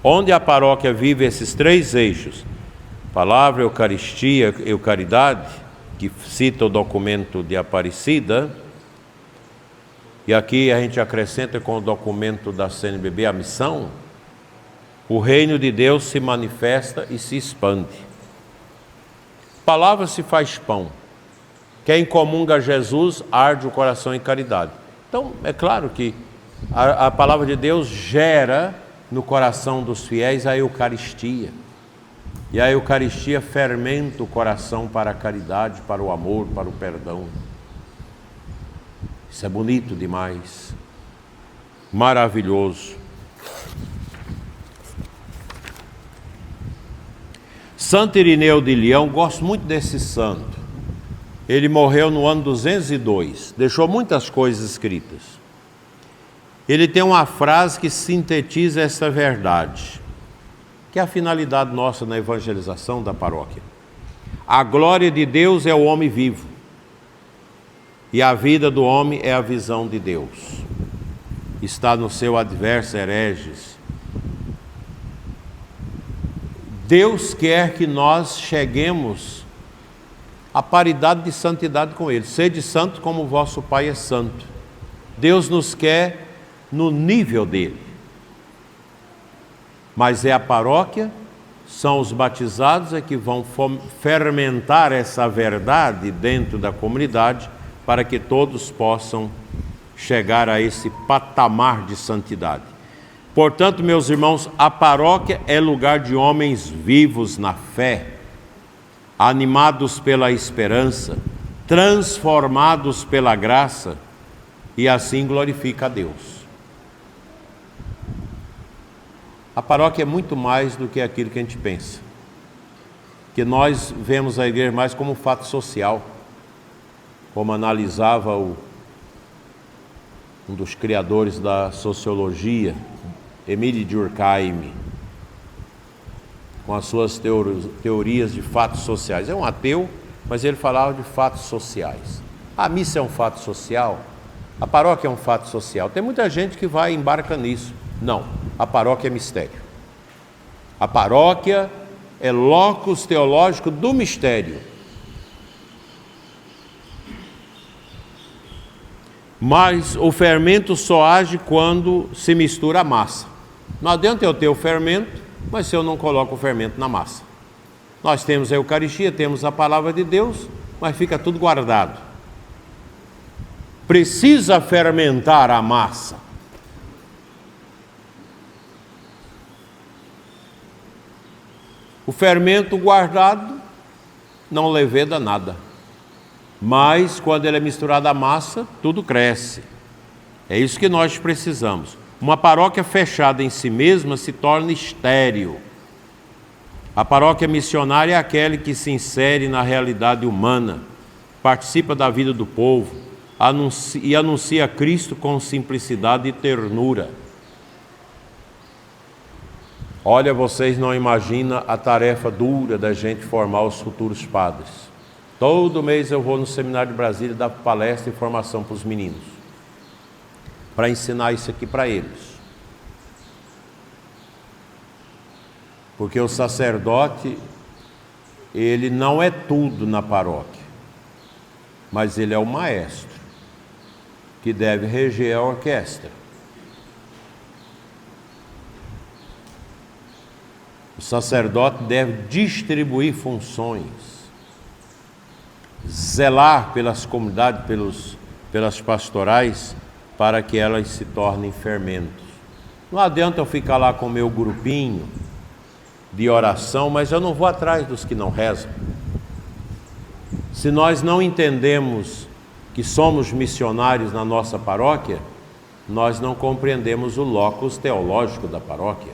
Onde a paróquia vive esses três eixos, palavra, Eucaristia e caridade, que cita o documento de Aparecida, e aqui a gente acrescenta com o documento da CNBB a missão, o reino de Deus se manifesta e se expande. Palavra se faz pão. Quem comunga Jesus arde o coração em caridade. Então, é claro que a palavra de Deus gera no coração dos fiéis a Eucaristia. E a Eucaristia fermenta o coração para a caridade, para o amor, para o perdão. Isso é bonito demais. Maravilhoso. Santo Irineu de Leão, gosto muito desse santo. Ele morreu no ano 202, deixou muitas coisas escritas. Ele tem uma frase que sintetiza essa verdade, que é a finalidade nossa na evangelização da paróquia. A glória de Deus é o homem vivo, e a vida do homem é a visão de Deus. Está no seu Adverso Hereges. Deus quer que nós cheguemos à paridade de santidade com Ele. Sede santo como o vosso Pai é santo. Deus nos quer no nível dele. Mas é a paróquia, são os batizados é que vão fermentar essa verdade dentro da comunidade para que todos possam chegar a esse patamar de santidade. Portanto, meus irmãos, a paróquia é lugar de homens vivos na fé, animados pela esperança, transformados pela graça, e assim glorifica a Deus. A paróquia é muito mais do que aquilo que a gente pensa, que nós vemos a igreja mais como um fato social, como analisava um dos criadores da sociologia, Emile Durkheim, com as suas teorias de fatos sociais. É um ateu, mas ele falava de fatos sociais. A missa é um fato social, a paróquia é um fato social. Tem muita gente que vai e embarca nisso. Não, a paróquia é mistério. A paróquia é locus teológico do mistério. Mas o fermento só age quando se mistura a massa. Não adianta eu ter o fermento, mas se eu não coloco o fermento na massa. Nós temos a Eucaristia, temos a Palavra de Deus, mas fica tudo guardado. Precisa fermentar a massa. O fermento guardado não leveda nada. Mas quando ele é misturado à massa, tudo cresce. É isso que nós precisamos. Uma paróquia fechada em si mesma se torna estéril. A paróquia missionária é aquela que se insere na realidade humana, participa da vida do povo e anuncia Cristo com simplicidade e ternura. Olha, vocês não imaginam a tarefa dura da gente formar os futuros padres. Todo mês eu vou no Seminário de Brasília dar palestra e formação para os meninos, para ensinar isso aqui para eles. Porque o sacerdote, ele não é tudo na paróquia, mas ele é o maestro, que deve reger a orquestra. O sacerdote deve distribuir funções, zelar pelas comunidades, pelas pastorais, para que elas se tornem fermentos. Não adianta eu ficar lá com o meu grupinho de oração, mas eu não vou atrás dos que não rezam. Se nós não entendemos que somos missionários na nossa paróquia, nós não compreendemos o locus teológico da paróquia,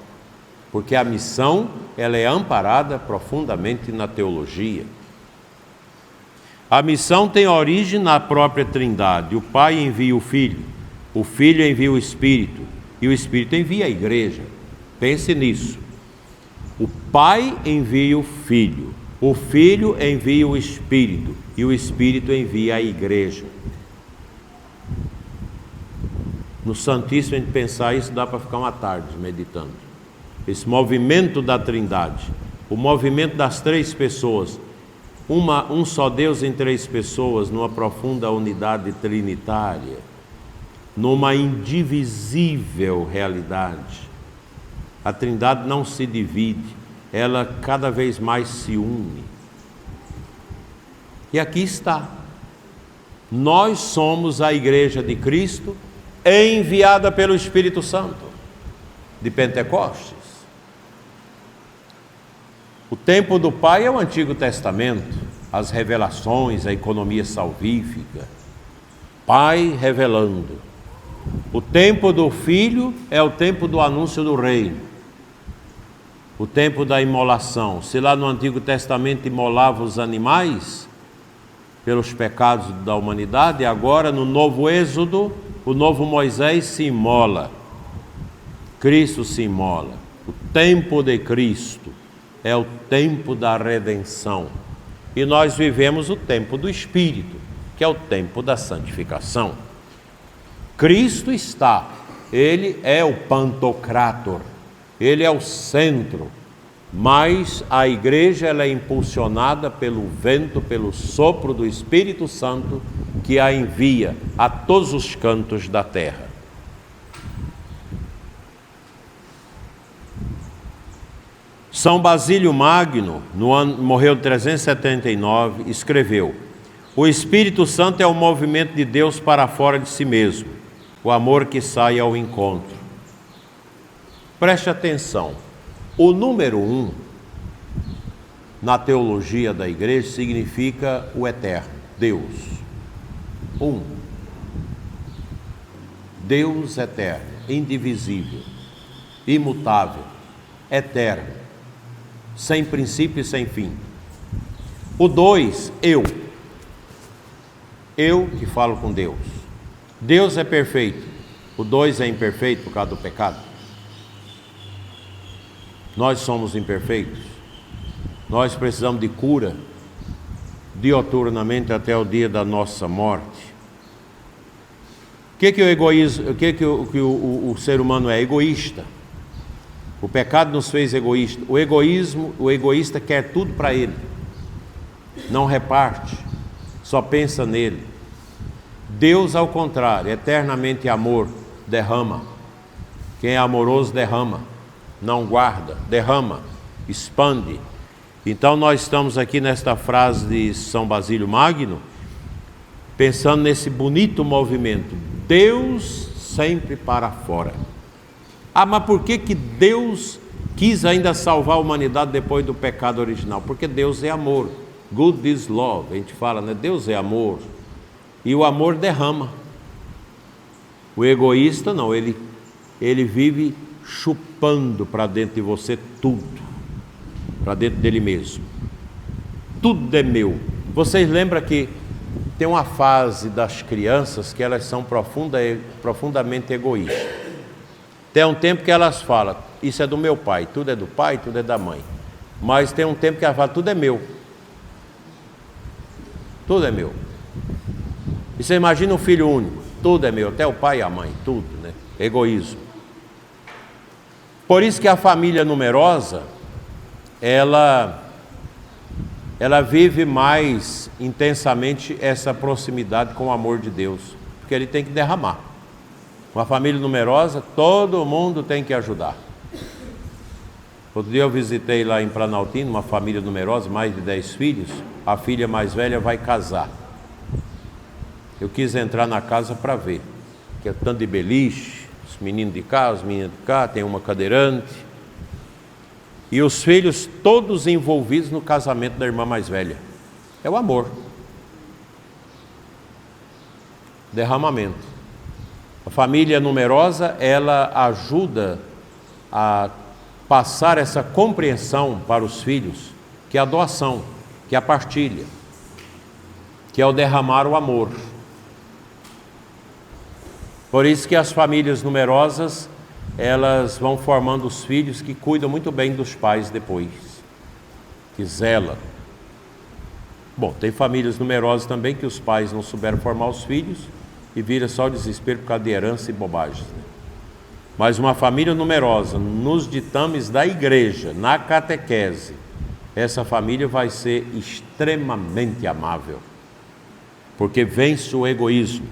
porque a missão, ela é amparada profundamente na teologia. A missão tem origem na própria Trindade. O Pai envia o Filho envia o Espírito, e o Espírito envia a igreja. Pense nisso. O Pai envia o Filho envia o Espírito, e o Espírito envia a igreja. No Santíssimo, a gente pensar isso, dá para ficar uma tarde meditando. esse movimento da Trindade, o movimento das três pessoas, um só Deus em três pessoas, numa profunda unidade trinitária, numa indivisível realidade. A Trindade não se divide, ela cada vez mais se une. E aqui está. Nós somos a Igreja de Cristo, enviada pelo Espírito Santo, de Pentecostes. O tempo do Pai é o Antigo Testamento, as revelações, a economia salvífica. Pai revelando. O tempo do Filho é o tempo do anúncio do reino. O tempo da imolação. Se lá no Antigo Testamento imolava os animais pelos pecados da humanidade, agora no novo Êxodo, o novo Moisés se imola. Cristo se imola. O tempo de Cristo é o tempo da redenção. E nós vivemos o tempo do Espírito, que é o tempo da santificação. Cristo está, Ele é o Pantocrator, Ele é o centro, mas a igreja ela é impulsionada pelo vento, pelo sopro do Espírito Santo, que a envia a todos os cantos da terra. São Basílio Magno, morreu em 379, escreveu: o Espírito Santo é o movimento de Deus para fora de si mesmo, o amor que sai ao encontro. Preste atenção, o número 1, na teologia da igreja, significa o eterno, Deus. Deus eterno, indivisível, imutável, eterno, sem princípio e sem fim. O 2, eu que falo com Deus. Deus é perfeito, o 2 é imperfeito por causa do pecado. Nós somos imperfeitos, nós precisamos de cura dioturnamente até o dia da nossa morte. O que o egoísmo, o ser humano é? Egoísta. O pecado nos fez egoísta. O egoísta quer tudo para ele, não reparte, só pensa nele. Deus, ao contrário, eternamente amor, derrama. Quem é amoroso derrama, não guarda, derrama, expande. Então nós estamos aqui nesta frase de São Basílio Magno, pensando nesse bonito movimento, Deus sempre para fora. Ah, mas por que Deus quis ainda salvar a humanidade depois do pecado original? Porque Deus é amor, good is love, a gente fala, né? Deus é amor, e o amor derrama. O egoísta não, ele vive chupando para dentro de você tudo, para dentro dele mesmo. Tudo é meu. Vocês lembram que tem uma fase das crianças que elas são profundamente egoístas. Tem um tempo que elas falam, isso é do meu pai, tudo é do pai, tudo é da mãe. Mas tem um tempo que elas falam, tudo é meu. Tudo é meu. E você imagina um filho único, tudo é meu, até o pai e a mãe, tudo, né? Egoísmo. Por isso que a família numerosa, ela vive mais intensamente essa proximidade com o amor de Deus, porque ele tem que derramar. Uma família numerosa, todo mundo tem que ajudar. Outro dia eu visitei lá em Planaltino, uma família numerosa, mais de 10 filhos, a filha mais velha vai casar. Eu quis entrar na casa para ver, que é tanto de beliche, os meninos de cá, os meninos de cá, tem uma cadeirante. E os filhos todos envolvidos no casamento da irmã mais velha. É o amor. Derramamento. A família numerosa, ela ajuda a passar essa compreensão para os filhos, que é a doação, que é a partilha, que é o derramar o amor. Por isso que as famílias numerosas, elas vão formando os filhos que cuidam muito bem dos pais depois, que zelam. Bom, tem famílias numerosas também que os pais não souberam formar os filhos e vira só desespero por causa de herança e bobagens, né? mas uma família numerosa, nos ditames da igreja, na catequese, essa família vai ser extremamente amável, porque vence o egoísmo.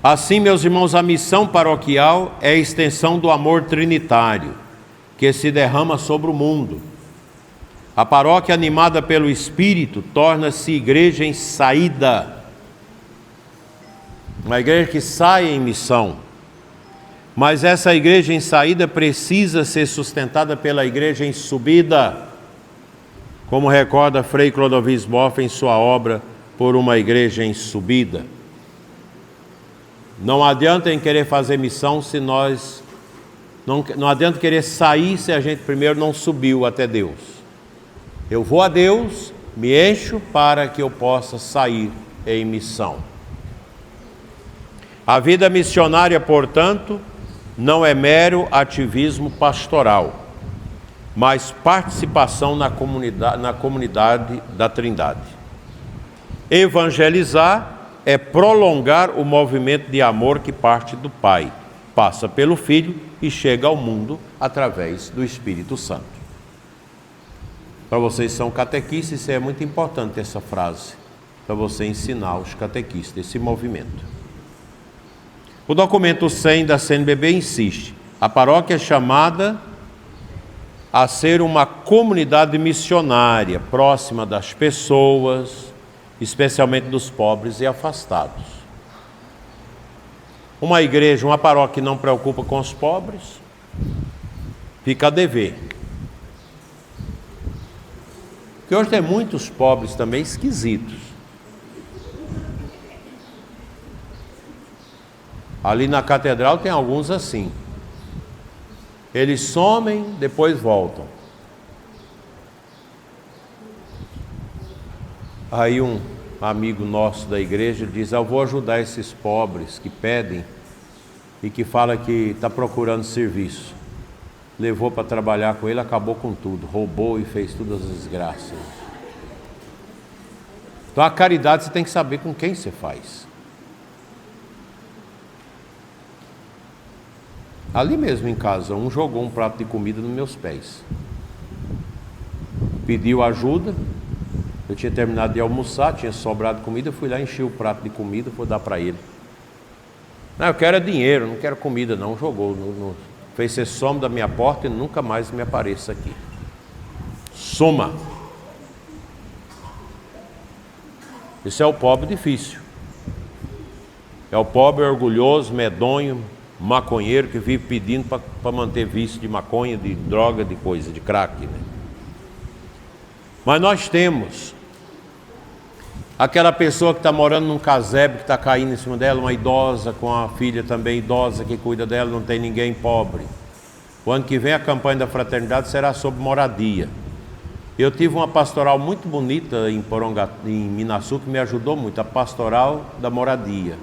Assim, meus irmãos, a missão paroquial é a extensão do amor trinitário, que se derrama sobre o mundo. A paróquia animada pelo Espírito torna-se igreja em saída, uma igreja que sai em missão. Mas essa igreja em saída precisa ser sustentada pela igreja em subida, como recorda Frei Clodovis Boff em sua obra Por uma Igreja em Subida. Não adianta em querer fazer missão se nós... Não adianta querer sair se a gente primeiro não subiu até Deus. Eu vou a Deus, me encho para que eu possa sair em missão. A vida missionária, portanto, não é mero ativismo pastoral, mas participação na comunidade da Trindade. Evangelizar é prolongar o movimento de amor que parte do Pai, passa pelo Filho e chega ao mundo através do Espírito Santo. Para vocês que são catequistas, isso é muito importante, essa frase, para você ensinar os catequistas esse movimento. O documento 100 da CNBB insiste: a paróquia é chamada a ser uma comunidade missionária, próxima das pessoas, especialmente dos pobres e afastados. Uma igreja, uma paróquia que não preocupa com os pobres, fica a dever. Porque hoje tem muitos pobres também esquisitos. Ali na catedral tem alguns assim. Eles somem, depois voltam. Aí um amigo nosso da igreja diz: eu vou ajudar esses pobres que pedem e que fala que está procurando serviço. Levou para trabalhar com ele, acabou com tudo, roubou e fez todas as desgraças. Então a caridade você tem que saber com quem você faz. Ali mesmo em casa, um jogou um prato de comida nos meus pés. Pediu ajuda, eu tinha terminado de almoçar, tinha sobrado comida, fui lá, enchi o prato de comida, vou dar para ele. Não, eu quero dinheiro, não quero comida não, jogou, fez ser some da minha porta e nunca mais me apareça aqui. Soma. Esse é o pobre difícil. É o pobre orgulhoso, medonho, maconheiro que vive pedindo para manter vício de maconha, de droga, de coisa, de crack, né? Mas nós temos aquela pessoa que está morando num casebre, que está caindo em cima dela, uma idosa com a filha também idosa que cuida dela, não tem ninguém pobre. O ano que vem a campanha da fraternidade será sobre moradia. Eu tive uma pastoral muito bonita em Minaçu, que me ajudou muito, a pastoral da moradia.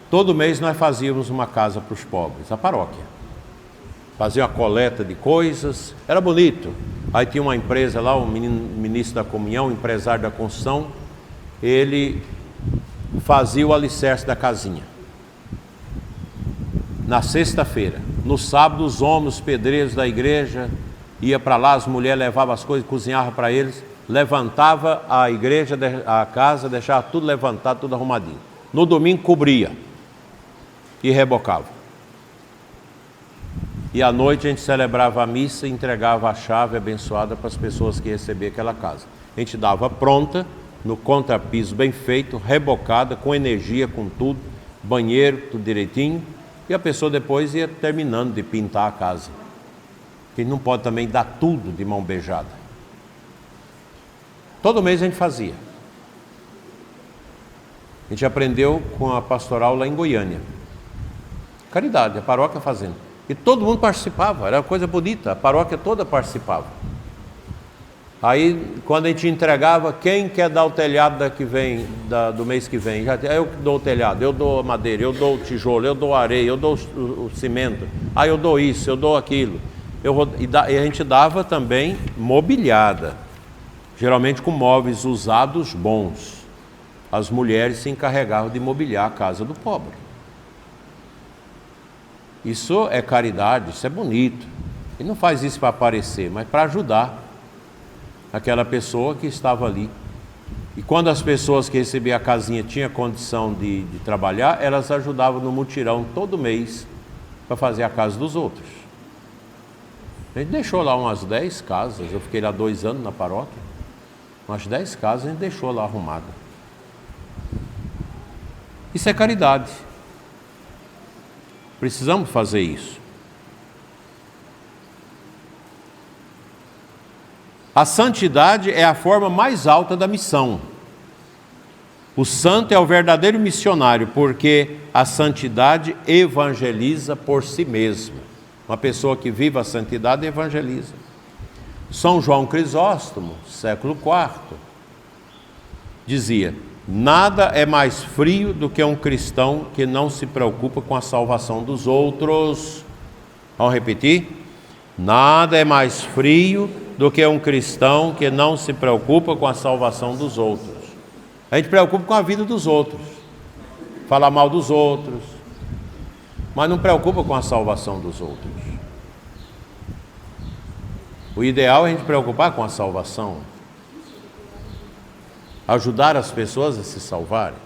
Todo mês nós fazíamos uma casa para os pobres, a paróquia. Fazia uma coleta de coisas, era bonito. Aí tinha uma empresa lá, o ministro da comunhão, o empresário da construção, ele fazia o alicerce da casinha. Na sexta-feira. No sábado, os homens, os pedreiros da igreja, ia para lá, as mulheres levavam as coisas, cozinhavam para eles, levantava a igreja, a casa, deixava tudo levantado, tudo arrumadinho. No domingo, cobria e rebocava. E à noite a gente celebrava a missa e entregava a chave abençoada para as pessoas que recebiam aquela casa. A gente dava pronta, no contrapiso bem feito, rebocada, com energia, com tudo, banheiro, tudo direitinho, e a pessoa depois ia terminando de pintar a casa. Porque não pode também dar tudo de mão beijada. Todo mês a gente fazia. A gente aprendeu com a pastoral lá em Goiânia. Caridade, a paróquia fazendo. E todo mundo participava, era uma coisa bonita, a paróquia toda participava. Aí, quando a gente entregava, quem quer dar o telhado do mês que vem? Eu que dou o telhado, eu dou a madeira, eu dou o tijolo, eu dou a areia, eu dou o cimento. Eu dou isso, eu dou aquilo. E a gente dava também mobiliada, geralmente com móveis usados bons. as mulheres se encarregavam de mobiliar a casa do pobre. Isso é caridade, isso é bonito. E não faz isso para aparecer, mas para ajudar aquela pessoa que estava ali. E quando as pessoas que recebiam a casinha tinham condição de trabalhar, elas ajudavam no mutirão todo mês para fazer a casa dos outros. A gente deixou lá umas 10 casas, eu fiquei lá 2 anos na paróquia, umas 10 casas a gente deixou lá arrumada. Isso é caridade. Precisamos fazer isso. A santidade é a forma mais alta da missão. O santo é o verdadeiro missionário, porque a santidade evangeliza por si mesmo. Uma pessoa que vive a santidade evangeliza. São João Crisóstomo, século IV, dizia: nada é mais frio do que um cristão que não se preocupa com a salvação dos outros. Vamos repetir? Nada é mais frio do que um cristão que não se preocupa com a salvação dos outros. A gente preocupa com a vida dos outros, fala mal dos outros, mas não preocupa com a salvação dos outros. O ideal é a gente preocupar com a salvação, ajudar as pessoas a se salvarem.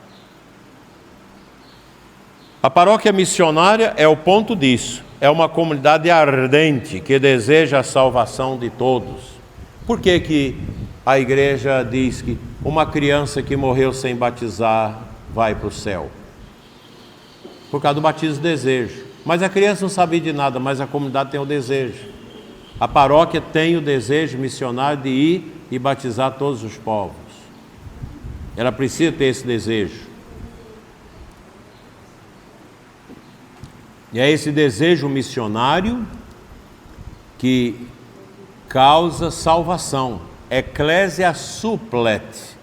A paróquia missionária é o ponto disso. É uma comunidade ardente que deseja a salvação de todos. Por que que a igreja diz que uma criança que morreu sem batizar vai para o céu? Por causa do batismo de desejo. Mas a criança não sabia de nada, mas a comunidade tem o desejo. A paróquia tem o desejo missionário de ir e batizar todos os povos. Ela precisa ter esse desejo. E é esse desejo missionário que causa salvação. Ecclesia supplet.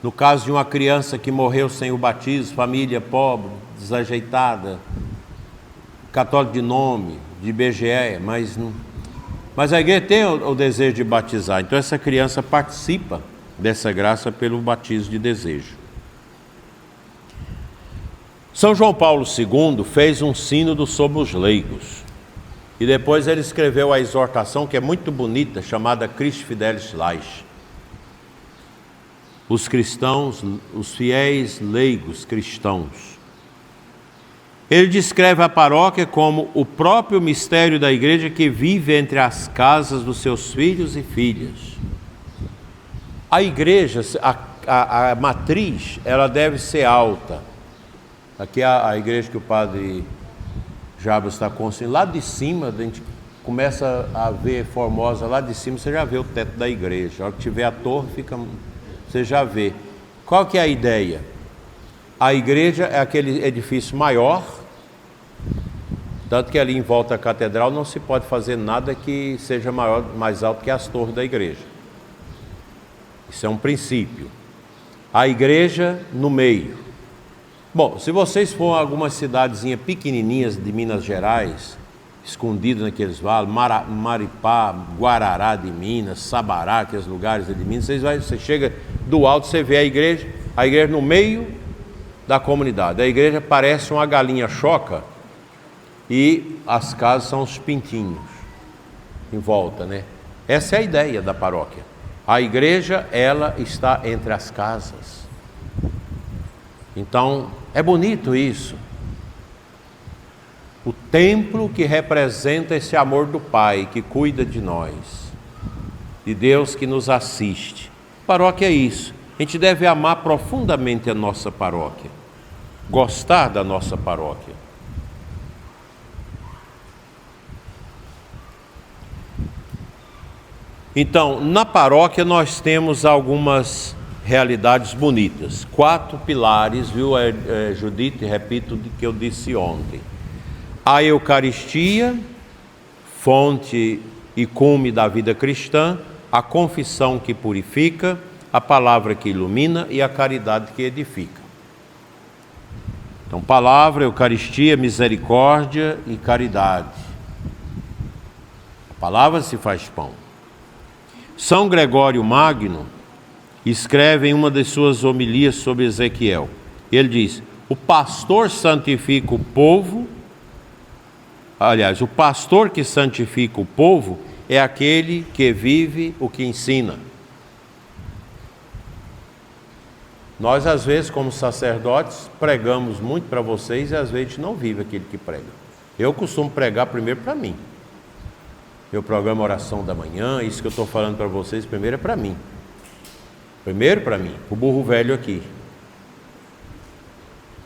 No caso de uma criança que morreu sem o batismo, família pobre, desajeitada, católico de nome, de IBGE, mas a igreja tem o desejo de batizar. Então essa criança participa dessa graça pelo batismo de desejo. São João Paulo II fez um sínodo sobre os leigos. E depois ele escreveu a exortação, que é muito bonita, chamada Christi Fidelis Laici. Os cristãos, os fiéis leigos cristãos. Ele descreve a paróquia como o próprio mistério da igreja que vive entre as casas dos seus filhos e filhas. A igreja, a matriz, ela deve ser alta. Aqui é a igreja que o padre Jabas está construindo. Lá de cima, a gente começa a ver Formosa, lá de cima você já vê o teto da igreja. A hora que tiver a torre, você já vê. Qual que é a ideia? A igreja é aquele edifício maior, tanto que ali em volta da catedral não se pode fazer nada que seja mais alto que as torres da igreja. Isso é um princípio. A igreja no meio. Bom, se vocês forem a algumas cidadezinhas pequenininhas de Minas Gerais, escondidas naqueles vales, Maripá, Guarará de Minas, Sabará, aqueles lugares de Minas, você chega do alto, você vê a igreja no meio da comunidade. A igreja parece uma galinha choca e as casas são os pintinhos em volta, né? Essa é a ideia da paróquia. A igreja, ela está entre as casas. Então, é bonito isso. O templo que representa esse amor do Pai, que cuida de nós, de Deus que nos assiste. Paróquia é isso. A gente deve amar profundamente a nossa paróquia, gostar da nossa paróquia. Então, na paróquia nós temos algumas realidades bonitas. 4 pilares, viu, Judite? Repito o que eu disse ontem. A Eucaristia, fonte e cume da vida cristã, a confissão que purifica, a palavra que ilumina e a caridade que edifica. Então, palavra, Eucaristia, misericórdia e caridade. A palavra se faz pão. São Gregório Magno, escreve em uma das suas homilias sobre Ezequiel. Ele diz: o pastor santifica o povo. Aliás, o pastor que santifica o povo é aquele que vive o que ensina. Nós, às vezes, como sacerdotes, pregamos muito para vocês e às vezes não vive aquele que prega. Eu costumo pregar primeiro para mim. Eu programo a oração da manhã, isso que eu estou falando para vocês primeiro é para mim. Primeiro para mim, o burro velho aqui,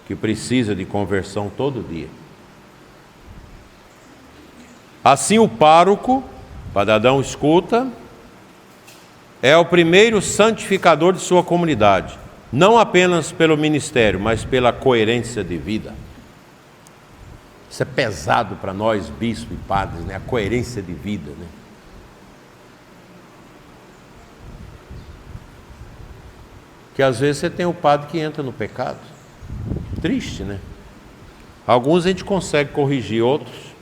que precisa de conversão todo dia. Assim o pároco, Padadão escuta, é o primeiro santificador de sua comunidade, não apenas pelo ministério, mas pela coerência de vida. Isso é pesado para nós, bispos e padres, né? A coerência de vida, né? Que às vezes você tem o padre que entra no pecado. Triste, né? Alguns a gente consegue corrigir, outros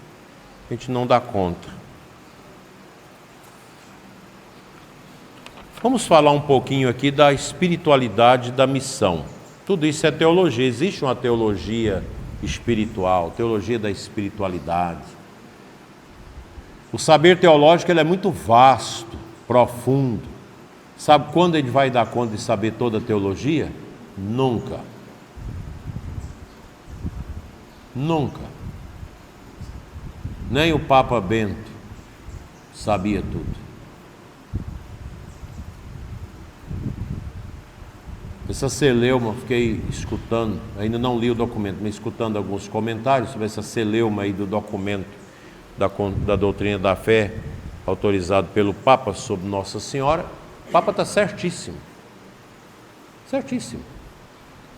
a gente não dá conta. Vamos falar um pouquinho aqui da espiritualidade da missão. Tudo isso é teologia. Existe uma teologia espiritual, teologia da espiritualidade. O saber teológico ele é muito vasto, profundo. Sabe quando ele vai dar conta de saber toda a teologia? Nunca. Nunca. Nem o Papa Bento sabia tudo. Essa celeuma, fiquei escutando, ainda não li o documento, mas escutando alguns comentários sobre essa celeuma aí do documento da doutrina da fé, autorizado pelo Papa sobre Nossa Senhora. O Papa está certíssimo. Certíssimo.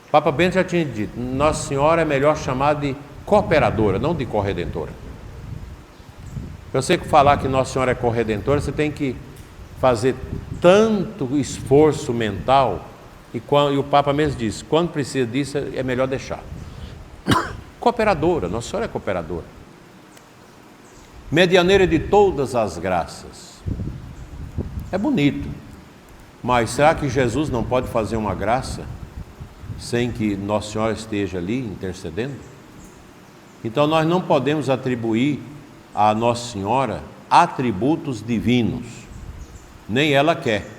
O Papa Bento já tinha dito, Nossa Senhora é melhor chamar de cooperadora, não de corredentora. Eu sei que falar que Nossa Senhora é corredentora, você tem que fazer tanto esforço mental. E o Papa mesmo disse, quando precisa disso, é melhor deixar. Cooperadora, Nossa Senhora é cooperadora. Medianeira de todas as graças. É bonito, mas será que Jesus não pode fazer uma graça sem que Nossa Senhora esteja ali intercedendo? Então nós não podemos atribuir a Nossa Senhora atributos divinos, nem ela quer.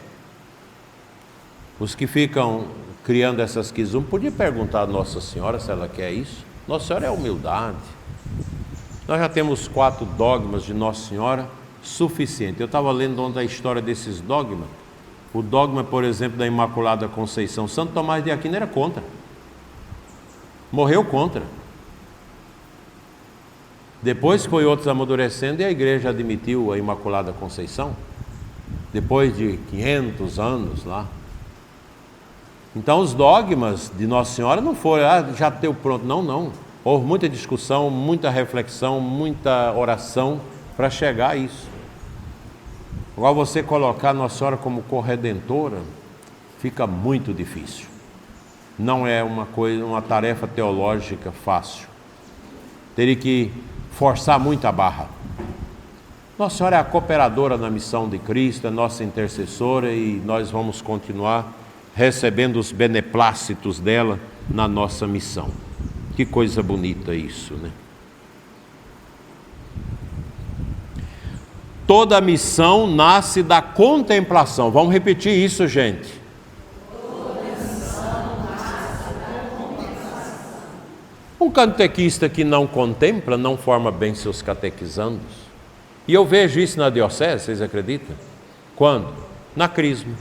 Os que ficam criando essas quizumbas, podia perguntar a Nossa Senhora se ela quer isso. Nossa Senhora é humildade. Nós já temos 4 dogmas de Nossa Senhora suficiente. Eu estava lendo onde a história desses dogmas. O dogma, por exemplo, da Imaculada Conceição. Santo Tomás de Aquino era contra. Morreu contra. Depois foi outros amadurecendo e a igreja admitiu a Imaculada Conceição. Depois de 500 anos lá. Então os dogmas de Nossa Senhora não foram, já deu pronto, não. Houve muita discussão, muita reflexão, muita oração para chegar a isso. Agora você colocar Nossa Senhora como corredentora, fica muito difícil. Não é uma tarefa teológica fácil. Teria que forçar muito a barra. Nossa Senhora é a cooperadora na missão de Cristo, é nossa intercessora e nós vamos continuar recebendo os beneplácitos dela na nossa missão. Que coisa bonita isso, né? Toda missão nasce da contemplação. Vamos repetir isso, gente. Toda missão nasce da contemplação. Um catequista que não contempla não forma bem seus catequizandos. E eu vejo isso na diocese, vocês acreditam? Quando? Na crisma.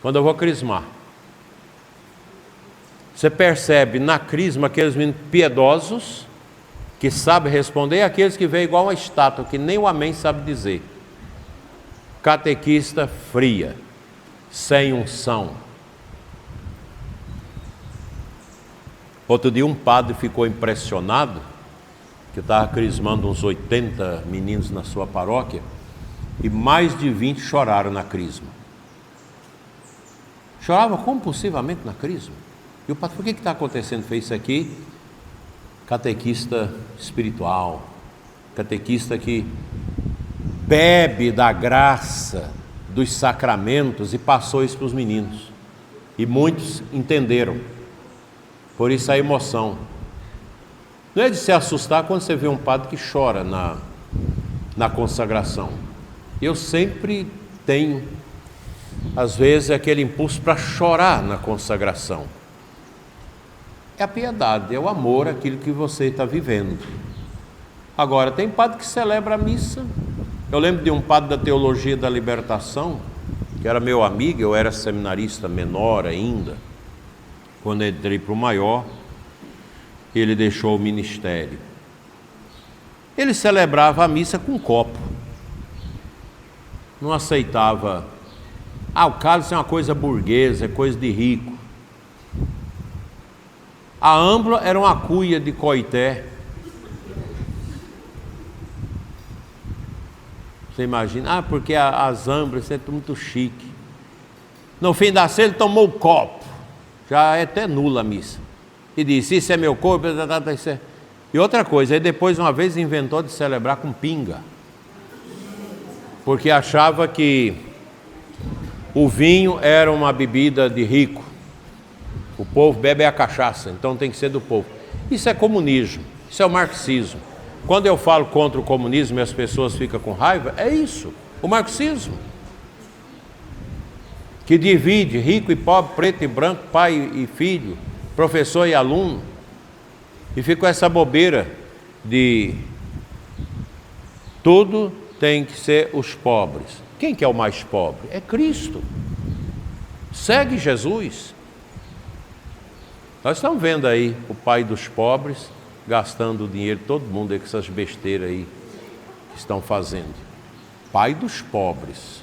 Quando eu vou crismar. Você percebe na crisma aqueles meninos piedosos que sabem responder e aqueles que veem igual uma estátua, que nem o amém sabe dizer. Catequista fria, sem unção. Outro dia um padre ficou impressionado, que estava crismando uns 80 meninos na sua paróquia, e mais de 20 choraram na crisma. Chorava compulsivamente na crisma. E o padre, por que está acontecendo? Fez isso aqui. Catequista espiritual, catequista que bebe da graça dos sacramentos e passou isso para os meninos. E muitos entenderam. Por isso a emoção. Não é de se assustar quando você vê um padre que chora na consagração. Eu sempre tenho, às vezes, aquele impulso para chorar na consagração. É a piedade, é o amor àquilo que você está vivendo. Agora, tem padre que celebra a missa. Eu lembro de um padre da Teologia da Libertação, que era meu amigo, eu era seminarista menor ainda. Quando entrei para o maior, ele deixou o ministério. Ele celebrava a missa com um copo. Não aceitava. O cálice é uma coisa burguesa, é coisa de rico. A âmbula era uma cuia de coité. Você imagina? Porque as âmbulas é muito chique. No fim da ceia ele tomou o copo. Já é até nula a missa. E disse, isso é meu corpo. Isso é... E outra coisa, aí depois uma vez inventou de celebrar com pinga. Porque achava que o vinho era uma bebida de rico. O povo bebe a cachaça, então tem que ser do povo. Isso é comunismo, isso é o marxismo. Quando eu falo contra o comunismo e as pessoas ficam com raiva, é isso, o marxismo. Que divide rico e pobre, preto e branco, pai e filho, professor e aluno. E fica com essa bobeira de tudo tem que ser os pobres. Quem que é o mais pobre? É Cristo. Segue Jesus. Nós estamos vendo aí o pai dos pobres gastando o dinheiro de todo mundo aí com essas besteiras aí que estão fazendo. Pai dos pobres.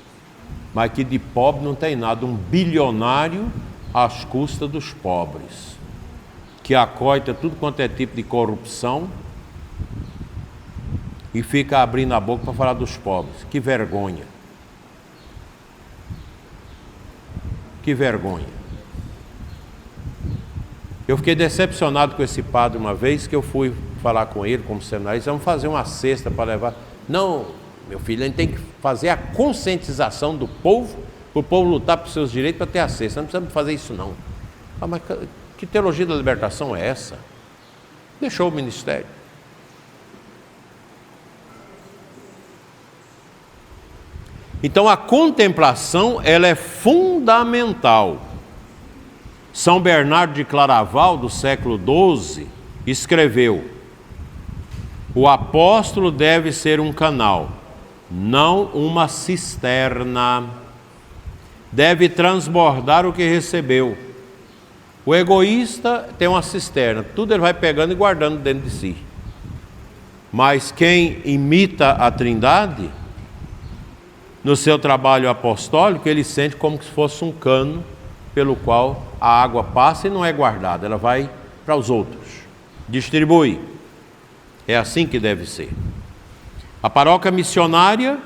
Mas que de pobre não tem nada. Um bilionário às custas dos pobres. Que acoita tudo quanto é tipo de corrupção e fica abrindo a boca para falar dos pobres. Que vergonha. Que vergonha. Eu fiquei decepcionado com esse padre uma vez que eu fui falar com ele como seminarista. Vamos fazer uma cesta para levar. Não, meu filho, a gente tem que fazer a conscientização do povo, para o povo lutar por seus direitos para ter a cesta. Não precisamos fazer isso não. Mas que teologia da libertação é essa? Deixou o ministério. Então a contemplação, ela é fundamental. São Bernardo de Claraval, do século XII, escreveu: o apóstolo deve ser um canal, não uma cisterna. Deve transbordar o que recebeu. O egoísta tem uma cisterna, tudo ele vai pegando e guardando dentro de si. Mas quem imita a Trindade, no seu trabalho apostólico, ele sente como se fosse um cano pelo qual a água passa e não é guardada, ela vai para os outros, distribui. É assim que deve ser. A paróquia missionária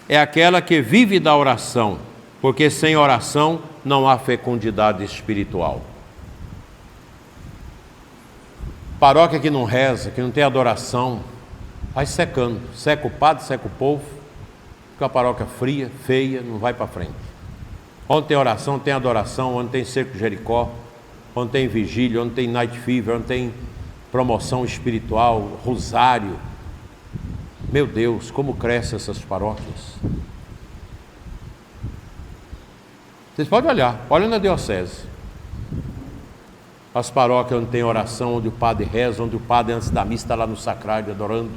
é aquela que vive da oração, porque sem oração não há fecundidade espiritual. Paróquia que não reza, que não tem adoração, vai secando, seca o padre, seca o povo, fica a paróquia fria, feia, não vai para frente. Onde tem oração, tem adoração, onde tem cerco de Jericó, onde tem vigília, onde tem night fever, onde tem promoção espiritual, rosário. Meu Deus, como crescem essas paróquias. Vocês podem olhar, olha na diocese. As paróquias onde tem oração, onde o padre reza, onde o padre antes da missa está lá no sacrário adorando,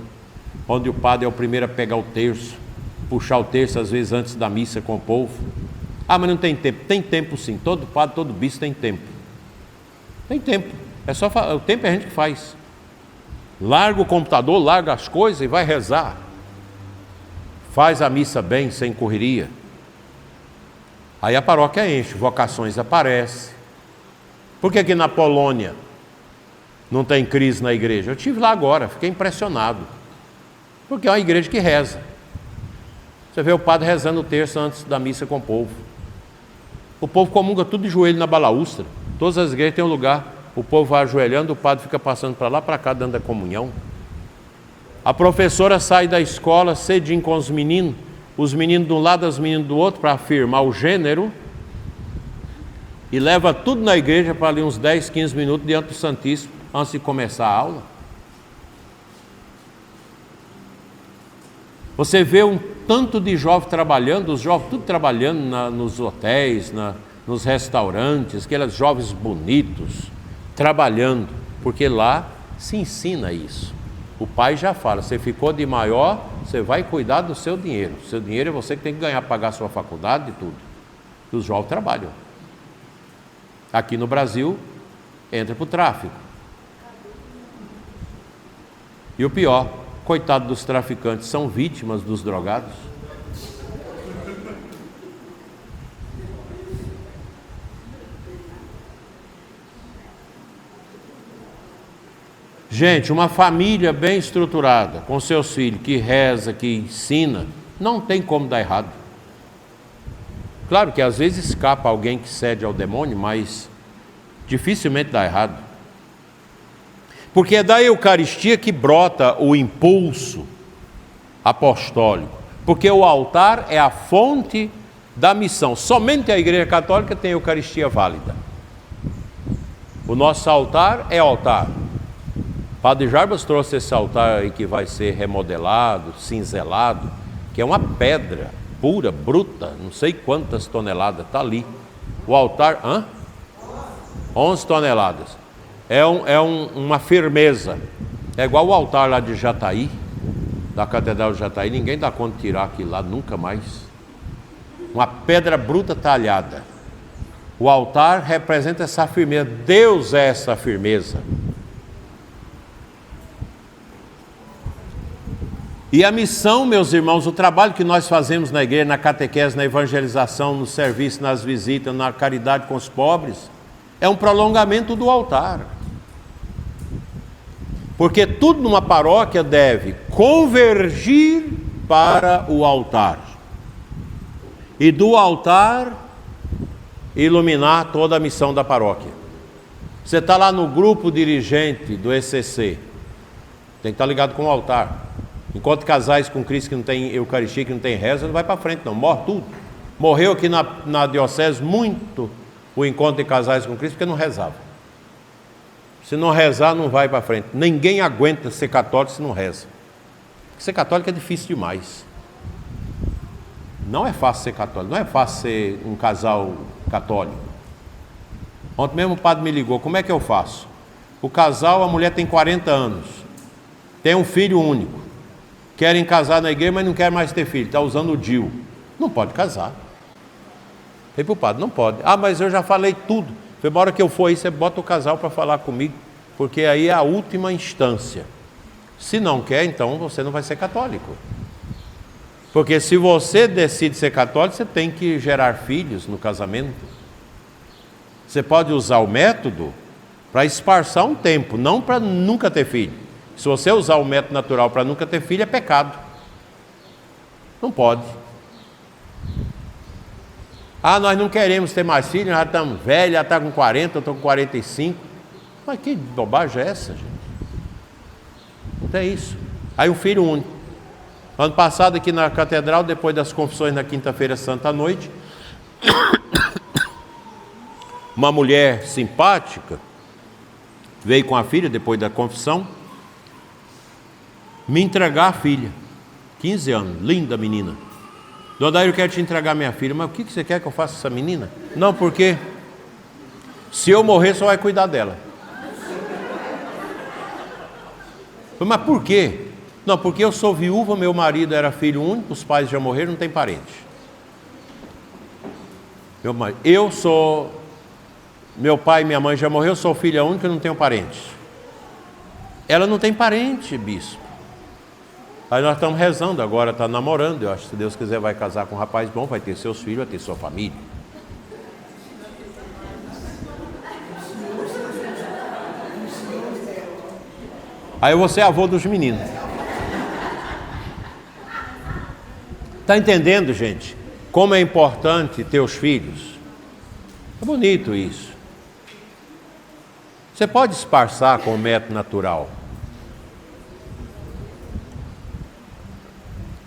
onde o padre é o primeiro a pegar o terço, puxar o terço às vezes antes da missa com o povo. Mas não tem tempo. Tem tempo sim, todo padre, todo bispo tem tempo. Tem tempo, é só o tempo é a gente que faz. Larga o computador, larga as coisas e vai rezar. Faz a missa bem, sem correria. Aí a paróquia enche, vocações aparecem. Por que aqui na Polônia não tem crise na igreja? Eu estive lá agora, fiquei impressionado. Porque é uma igreja que reza. Você vê o padre rezando o terço antes da missa com o povo. O povo comunga tudo de joelho na balaústra. Todas as igrejas têm um lugar. O povo vai ajoelhando, o padre fica passando para lá, para cá, dando a comunhão. A professora sai da escola cedinho com os meninos, os meninos de um lado, as meninas do outro, para afirmar o gênero, e leva tudo na igreja para ali uns 10, 15 minutos diante do Santíssimo, antes de começar a aula. Você vê um tanto de jovens trabalhando, os jovens tudo trabalhando nos hotéis, nos restaurantes, aqueles jovens bonitos, trabalhando, porque lá se ensina isso. O pai já fala, você ficou de maior, você vai cuidar do seu dinheiro. O seu dinheiro é você que tem que ganhar, pagar a sua faculdade e tudo. E os jovens trabalham. Aqui no Brasil, entra para o tráfico. E o pior, coitado dos traficantes, são vítimas dos drogados. Gente, uma família bem estruturada, com seus filhos, que reza, que ensina, não tem como dar errado. Claro que às vezes escapa alguém que cede ao demônio, mas dificilmente dá errado. Porque é da Eucaristia que brota o impulso apostólico. Porque o altar é a fonte da missão. Somente a Igreja Católica tem Eucaristia válida. O nosso altar é altar. Padre Jarbas trouxe esse altar aí que vai ser remodelado, cinzelado, que é uma pedra pura, bruta, não sei quantas toneladas, está ali. O altar, 11 toneladas. Uma firmeza. É igual o altar lá de Jataí, da Catedral de Jataí, ninguém dá conta de tirar aquilo lá, nunca mais. Uma pedra bruta talhada. O altar representa essa firmeza, Deus é essa firmeza. E a missão, meus irmãos, o trabalho que nós fazemos na igreja, na catequese, na evangelização, no serviço, nas visitas, na caridade com os pobres, é um prolongamento do altar. Porque tudo numa paróquia deve convergir para o altar. E do altar, iluminar toda a missão da paróquia. Você está lá no grupo dirigente do ECC, tem que estar ligado com o altar. Enquanto casais com Cristo que não tem Eucaristia, que não tem reza, não vai para frente não, morre tudo. Morreu aqui na diocese muito o encontro de casais com Cristo porque não rezava. Se não rezar, não vai para frente. Ninguém aguenta ser católico se não reza. Ser católico é difícil demais. Não é fácil ser católico, não é fácil ser um casal católico. Ontem mesmo o padre me ligou, como é que eu faço? O casal, a mulher tem 40 anos, tem um filho único. Querem casar na igreja, mas não querem mais ter filho. Está usando o DIU. Não pode casar. Falei para o padre, não pode. Ah, mas eu já falei tudo. Falei, na hora que eu for aí, você bota o casal para falar comigo, porque aí é a última instância. Se não quer, então você não vai ser católico. Porque se você decide ser católico, você tem que gerar filhos no casamento. Você pode usar o método para esparçar um tempo, não para nunca ter filho. Se você usar o método natural para nunca ter filho, é pecado. Não pode. Ah, nós não queremos ter mais filhos, nós já estamos velhos, já está com 40, eu estou com 45. Mas que bobagem é essa, gente? Não tem isso. Aí um filho único. Ano passado aqui na catedral, depois das confissões na quinta-feira santa à noite, uma mulher simpática veio com a filha depois da confissão me entregar a filha, 15 anos, linda menina. Dona Daíra, eu quero te entregar minha filha. Mas o que você quer que eu faça com essa menina? Não, porque se eu morrer, só vai cuidar dela. Mas por quê? Não, porque eu sou viúva, meu marido era filho único, os pais já morreram, não tem parente. Meu pai e minha mãe já morreram, eu sou filha única e não tenho parente. Ela não tem parente, bispo. Aí nós estamos rezando, agora está namorando, eu acho que se Deus quiser vai casar com um rapaz bom, vai ter seus filhos, vai ter sua família. Aí eu vou ser avô dos meninos. Está entendendo, gente? Como é importante ter os filhos? É bonito isso. Você pode esparçar com o método natural.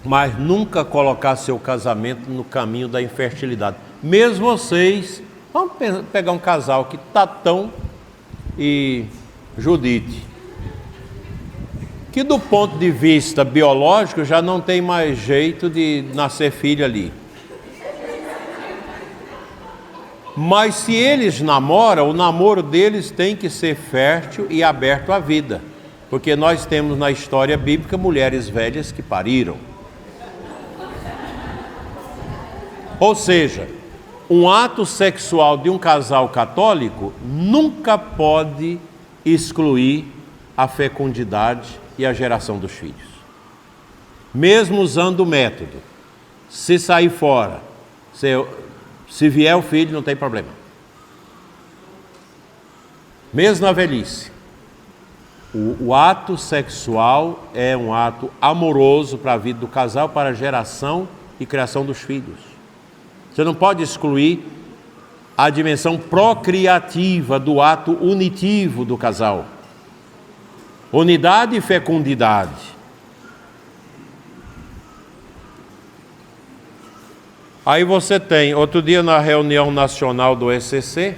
mas nunca colocar seu casamento no caminho da infertilidade. Mesmo vocês, vamos pegar um casal que Tatão e Judite, que do ponto de vista biológico já não tem mais jeito de nascer filho ali. Mas se eles namoram, o namoro deles tem que ser fértil e aberto à vida. Porque nós temos na história bíblica mulheres velhas que pariram. Ou seja, um ato sexual de um casal católico nunca pode excluir a fecundidade e a geração dos filhos. Mesmo usando o método, se sair fora, se vier o filho, não tem problema. Mesmo na velhice, o ato sexual é um ato amoroso para a vida do casal, para a geração e criação dos filhos. Você não pode excluir a dimensão procriativa do ato unitivo do casal. Unidade e fecundidade. Aí você tem, outro dia na reunião nacional do ECC,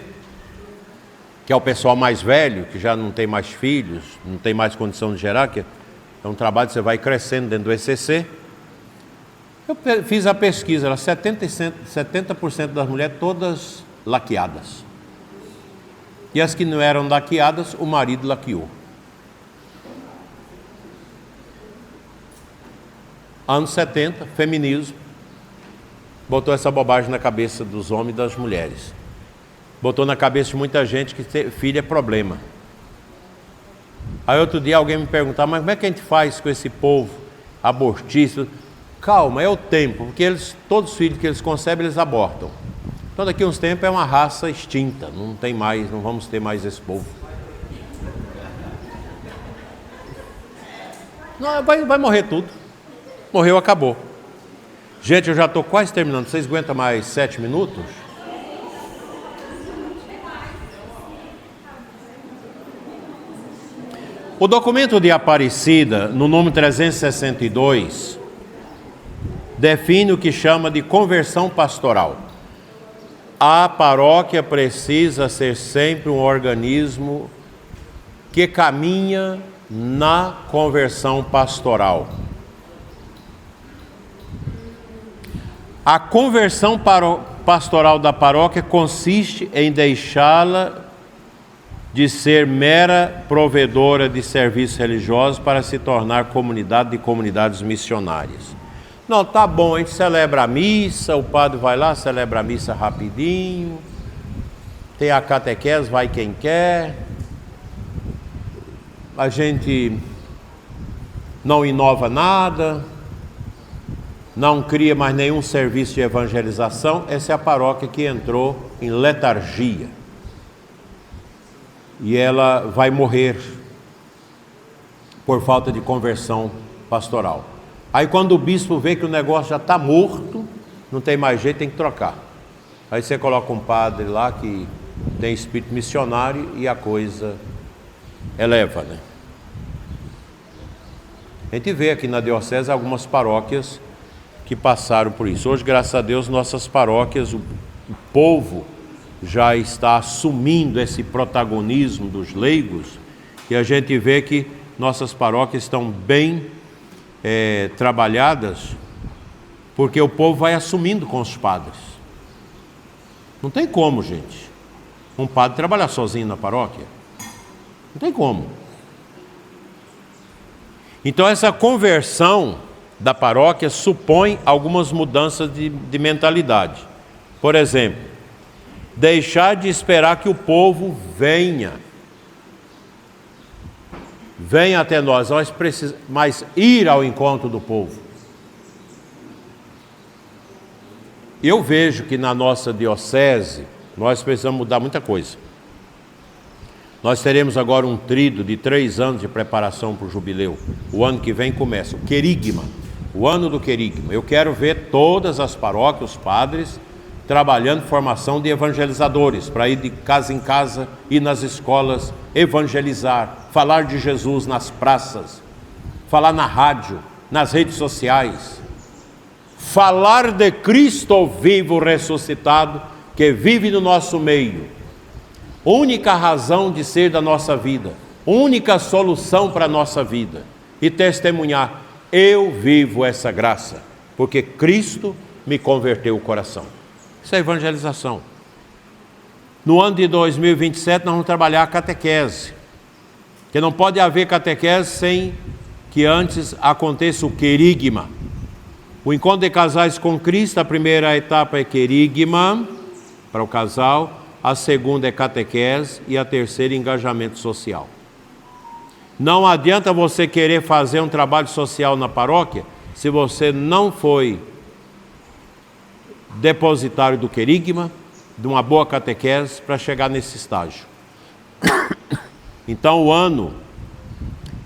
que é o pessoal mais velho, que já não tem mais filhos, não tem mais condição de gerar, que é um trabalho que você vai crescendo dentro do ECC. Eu fiz a pesquisa, era 70% das mulheres todas laqueadas. E as que não eram laqueadas, o marido laqueou. Anos 70, feminismo, botou essa bobagem na cabeça dos homens e das mulheres. Botou na cabeça de muita gente que ter filho é problema. Aí outro dia alguém me perguntava, mas como é que a gente faz com esse povo abortista? Calma, é o tempo, porque todos os filhos que eles concebem, eles abortam. Então daqui a uns tempos é uma raça extinta, não tem mais, não vamos ter mais esse povo. Não, vai morrer tudo. Morreu, acabou. Gente, eu já estou quase terminando. Vocês aguentam mais 7 minutos? O documento de Aparecida, no número 362, define o que chama de conversão pastoral. A paróquia precisa ser sempre um organismo que caminha na conversão pastoral. A conversão pastoral da paróquia consiste em deixá-la de ser mera provedora de serviços religiosos para se tornar comunidade de comunidades missionárias. Não, tá bom, a gente celebra a missa, o padre vai lá, celebra a missa rapidinho, tem a catequese, vai quem quer, a gente não inova nada, não cria mais nenhum serviço de evangelização. Essa é a paróquia que entrou em letargia. E ela vai morrer por falta de conversão pastoral. Aí quando o bispo vê que o negócio já está morto, não tem mais jeito, tem que trocar. Aí você coloca um padre lá que tem espírito missionário e a coisa eleva, né? A gente vê aqui na diocese algumas paróquias que passaram por isso. Hoje, graças a Deus, nossas paróquias, o povo já está assumindo esse protagonismo dos leigos, e a gente vê que nossas paróquias estão bem trabalhadas, porque o povo vai assumindo com os padres. Não tem como, gente, um padre trabalhar sozinho na paróquia. Não tem como. Então essa conversão da paróquia supõe algumas mudanças de mentalidade. Por exemplo, deixar de esperar que o povo venha até nós precisamos, mas ir ao encontro do povo. Eu vejo que na nossa diocese nós precisamos mudar muita coisa. Nós teremos agora um tríduo de 3 anos de preparação para o jubileu. O ano que vem começa o querigma, o ano do querigma. Eu quero ver todas as paróquias, os padres, trabalhando em formação de evangelizadores, para ir de casa em casa, ir nas escolas, evangelizar, falar de Jesus nas praças, falar na rádio, nas redes sociais. falar de Cristo vivo ressuscitado, que vive no nosso meio, única razão de ser da nossa vida, única solução para a nossa vida, e testemunhar: eu vivo essa graça, porque Cristo me converteu o coração. Isso é evangelização. No ano de 2027 nós vamos trabalhar a catequese, que não pode haver catequese sem que antes aconteça o querigma. O encontro de casais com Cristo, a primeira etapa é querigma para o casal, a segunda é catequese e a terceira engajamento social. Não adianta você querer fazer um trabalho social na paróquia se você não foi depositário do querigma, de uma boa catequese para chegar nesse estágio. Então o ano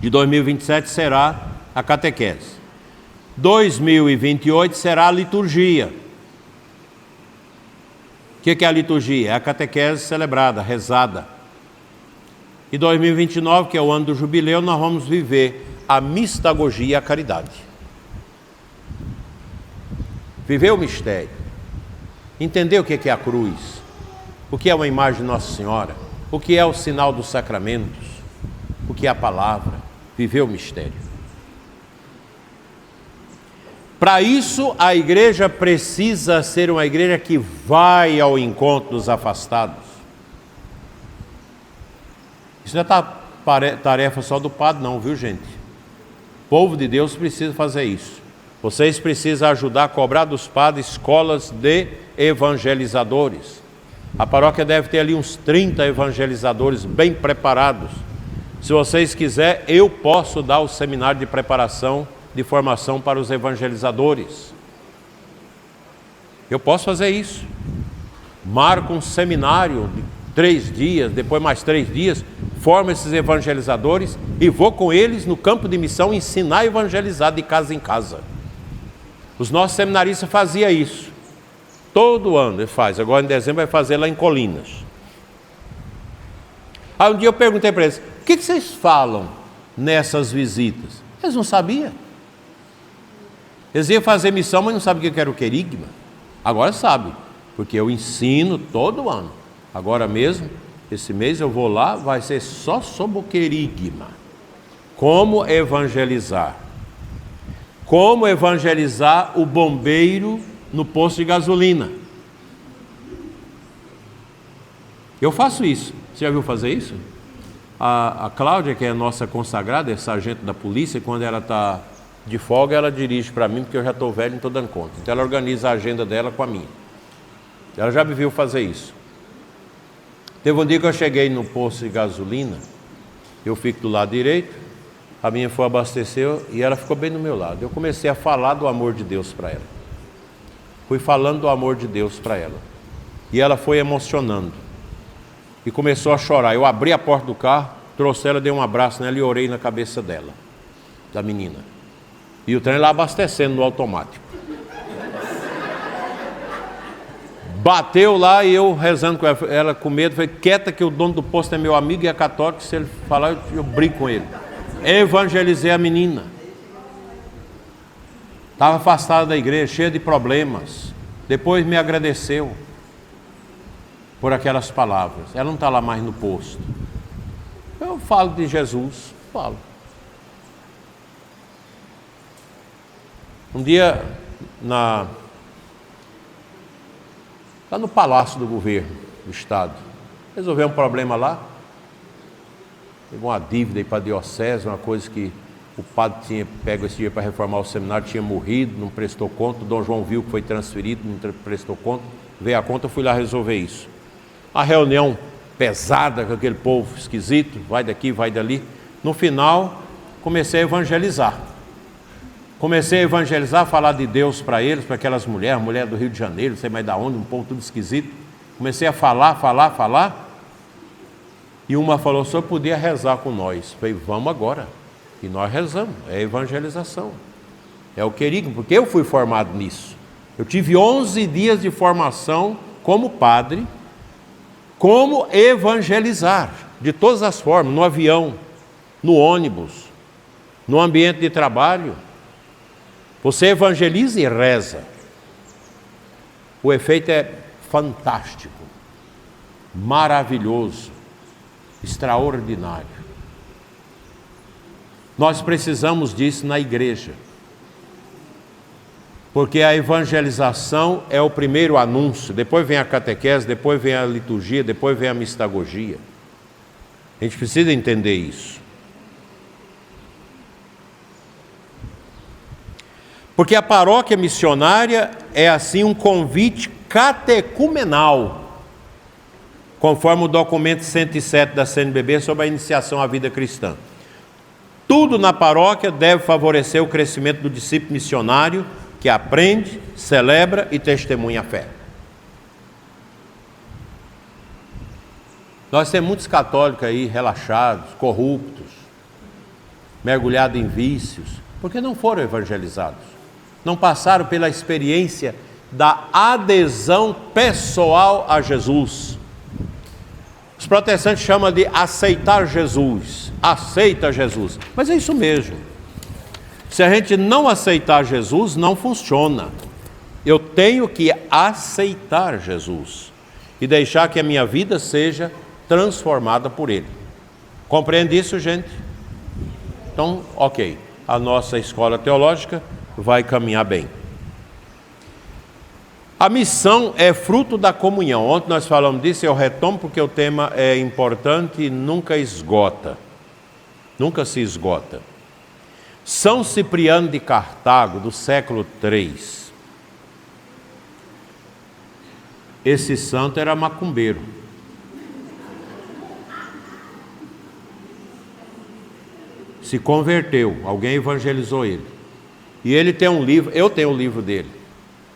de 2027 será a catequese. 2028 será a liturgia. O que é a liturgia? É a catequese celebrada, rezada. E 2029, que é o ano do jubileu, nós vamos viver a mistagogia e a caridade. Viver o mistério. Entender o que é a cruz. O que é uma imagem de Nossa Senhora. O que é o sinal dos sacramentos. O que é a palavra. Viver o mistério. Para isso, a igreja precisa ser uma igreja que vai ao encontro dos afastados. Isso não é tarefa só do padre não, viu gente? O povo de Deus precisa fazer isso. Vocês precisam ajudar a cobrar dos padres escolas de evangelizadores. A paróquia deve ter ali uns 30 evangelizadores bem preparados. Se vocês quiserem, eu posso dar o seminário de preparação, de formação para os evangelizadores. Eu posso fazer isso. Marco um seminário de 3 dias, depois mais 3 dias, formo esses evangelizadores e vou com eles no campo de missão ensinar a evangelizar de casa em casa. Os nossos seminaristas faziam isso. Todo ano ele faz. Agora em dezembro vai fazer lá em Colinas. Aí um dia eu perguntei para eles: o que vocês falam nessas visitas? Eles não sabiam. Eles iam fazer missão, mas não sabiam o que era o querigma. Agora sabem, porque eu ensino todo ano. Agora mesmo, esse mês eu vou lá, vai ser só sobre o querigma. Como evangelizar. Como evangelizar o bombeiro no posto de gasolina. Eu faço isso. Você já viu fazer isso? A Cláudia, que é a nossa consagrada, é sargento da polícia, quando ela está de folga, ela dirige para mim, porque eu já estou velho e não estou dando conta. Então ela organiza a agenda dela com a minha. Ela já me viu fazer isso. Teve um dia que eu cheguei no posto de gasolina, eu fico do lado direito, a minha foi abastecer e ela ficou bem do meu lado. Eu comecei a falar do amor de Deus para ela. Fui falando do amor de Deus para ela. E ela foi emocionando. E começou a chorar. Eu abri a porta do carro, trouxe ela, dei um abraço nela e orei na cabeça dela, da menina. E o trem lá abastecendo no automático. Bateu lá e eu rezando com ela com medo. Falei: quieta que o dono do posto é meu amigo e é católico. Se ele falar, eu brigo com ele. Evangelizei a menina. Estava afastada da igreja, cheia de problemas. Depois me agradeceu por aquelas palavras. Ela não está lá mais no posto. Eu falo de Jesus, falo. Um dia, lá no Palácio do Governo do Estado, resolveu um problema lá. Teve uma dívida aí para a diocese, uma coisa que o padre tinha pego esse dia para reformar o seminário, tinha morrido, não prestou conta. O Dom João viu que foi transferido, não prestou conta. Veio a conta, eu fui lá resolver isso. Uma reunião pesada com aquele povo esquisito, vai daqui, vai dali. No final, comecei a evangelizar. Falar de Deus para eles, para aquelas mulheres, mulher do Rio de Janeiro, não sei mais da onde, um povo tudo esquisito. Comecei a falar. E uma falou: o senhor podia rezar com nós. Falei: vamos agora. E nós rezamos. É evangelização. É o querigma, porque eu fui formado nisso. Eu tive 11 dias de formação como padre, como evangelizar, de todas as formas, no avião, no ônibus, no ambiente de trabalho. Você evangeliza e reza. O efeito é fantástico, maravilhoso, extraordinário. Nós precisamos disso na igreja. Porque a evangelização é o primeiro anúncio, depois vem a catequese, depois vem a liturgia, depois vem a mistagogia. A gente precisa entender isso. Porque a paróquia missionária é assim um convite catecumenal, conforme o documento 107 da CNBB sobre a iniciação à vida cristã. Tudo na paróquia deve favorecer o crescimento do discípulo missionário, que aprende, celebra e testemunha a fé. Nós temos muitos católicos aí relaxados, corruptos, mergulhados em vícios, porque não foram evangelizados, não passaram pela experiência da adesão pessoal a Jesus. Os protestantes chamam de aceitar Jesus, aceita Jesus, mas é isso mesmo. Se a gente não aceitar Jesus, não funciona. Eu tenho que aceitar Jesus e deixar que a minha vida seja transformada por Ele. Compreende isso, gente? Então, ok, a nossa escola teológica vai caminhar bem. A missão é fruto da comunhão. Ontem nós falamos disso, eu retomo porque o tema é importante e nunca esgota. Nunca se esgota. São Cipriano de Cartago, do século III. Esse santo era macumbeiro. Se converteu, alguém evangelizou ele. E ele tem um livro, eu tenho o livro dele,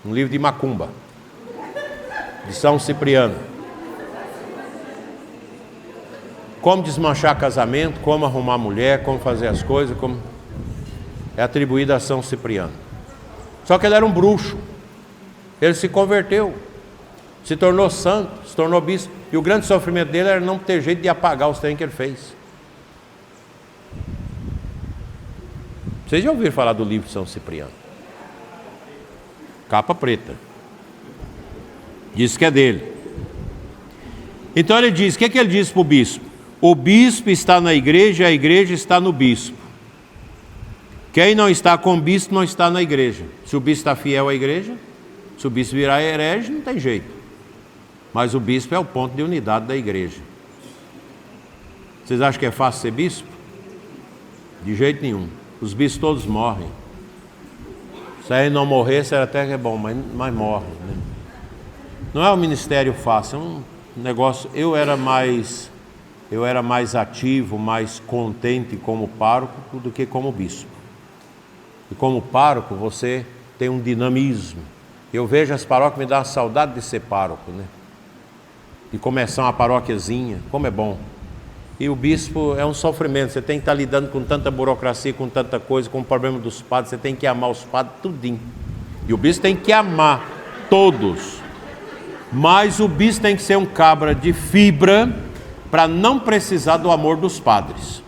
um livro de macumba, de São Cipriano. Como desmanchar casamento, como arrumar mulher, como fazer as coisas, como... é atribuído a São Cipriano. Só que ele era um bruxo. Ele se converteu, se tornou santo, se tornou bispo. E o grande sofrimento dele era não ter jeito de apagar os trem que ele fez. Vocês já ouviram falar do livro de São Cipriano? Capa preta. Diz que é dele. Então ele diz, o que ele diz para o bispo? O bispo está na igreja e a igreja está no bispo. Quem não está com o bispo não está na igreja. Se o bispo está fiel à igreja, se o bispo virar herege, não tem jeito. Mas o bispo é o ponto de unidade da igreja. Vocês acham que é fácil ser bispo? De jeito nenhum. Os bispos todos morrem. Se ele não morresse, era até que é bom, mas morre, né? Não é um ministério fácil, é um negócio... Eu era mais ativo, mais contente como pároco do que como bispo. E como pároco você tem um dinamismo. Eu vejo as paróquias, me dá uma saudade de ser pároco, né? De começar uma paróquiazinha, como é bom. E o bispo é um sofrimento, você tem que estar lidando com tanta burocracia, com tanta coisa, com o problema dos padres, você tem que amar os padres tudinho. E o bispo tem que amar todos. Mas o bispo tem que ser um cabra de fibra para não precisar do amor dos padres.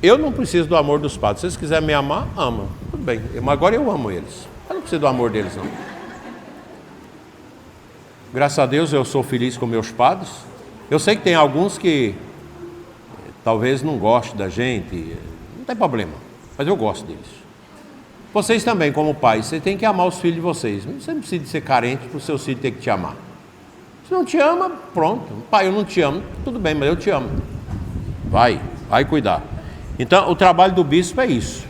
Eu não preciso do amor dos padres. Se eles quiserem me amar, ama. Tudo bem. Mas agora eu amo eles. Eu não preciso do amor deles, não. Graças a Deus eu sou feliz com meus padres. Eu sei que tem alguns que talvez não gostem da gente. Não tem problema. Mas eu gosto deles. Vocês também, como pais, vocês têm que amar os filhos de vocês. Você não precisa ser carente para o seu filho ter que te amar. Se não te ama, pronto. Pai, eu não te amo. Tudo bem, mas eu te amo. Vai cuidar. Então, o trabalho do bispo é isso.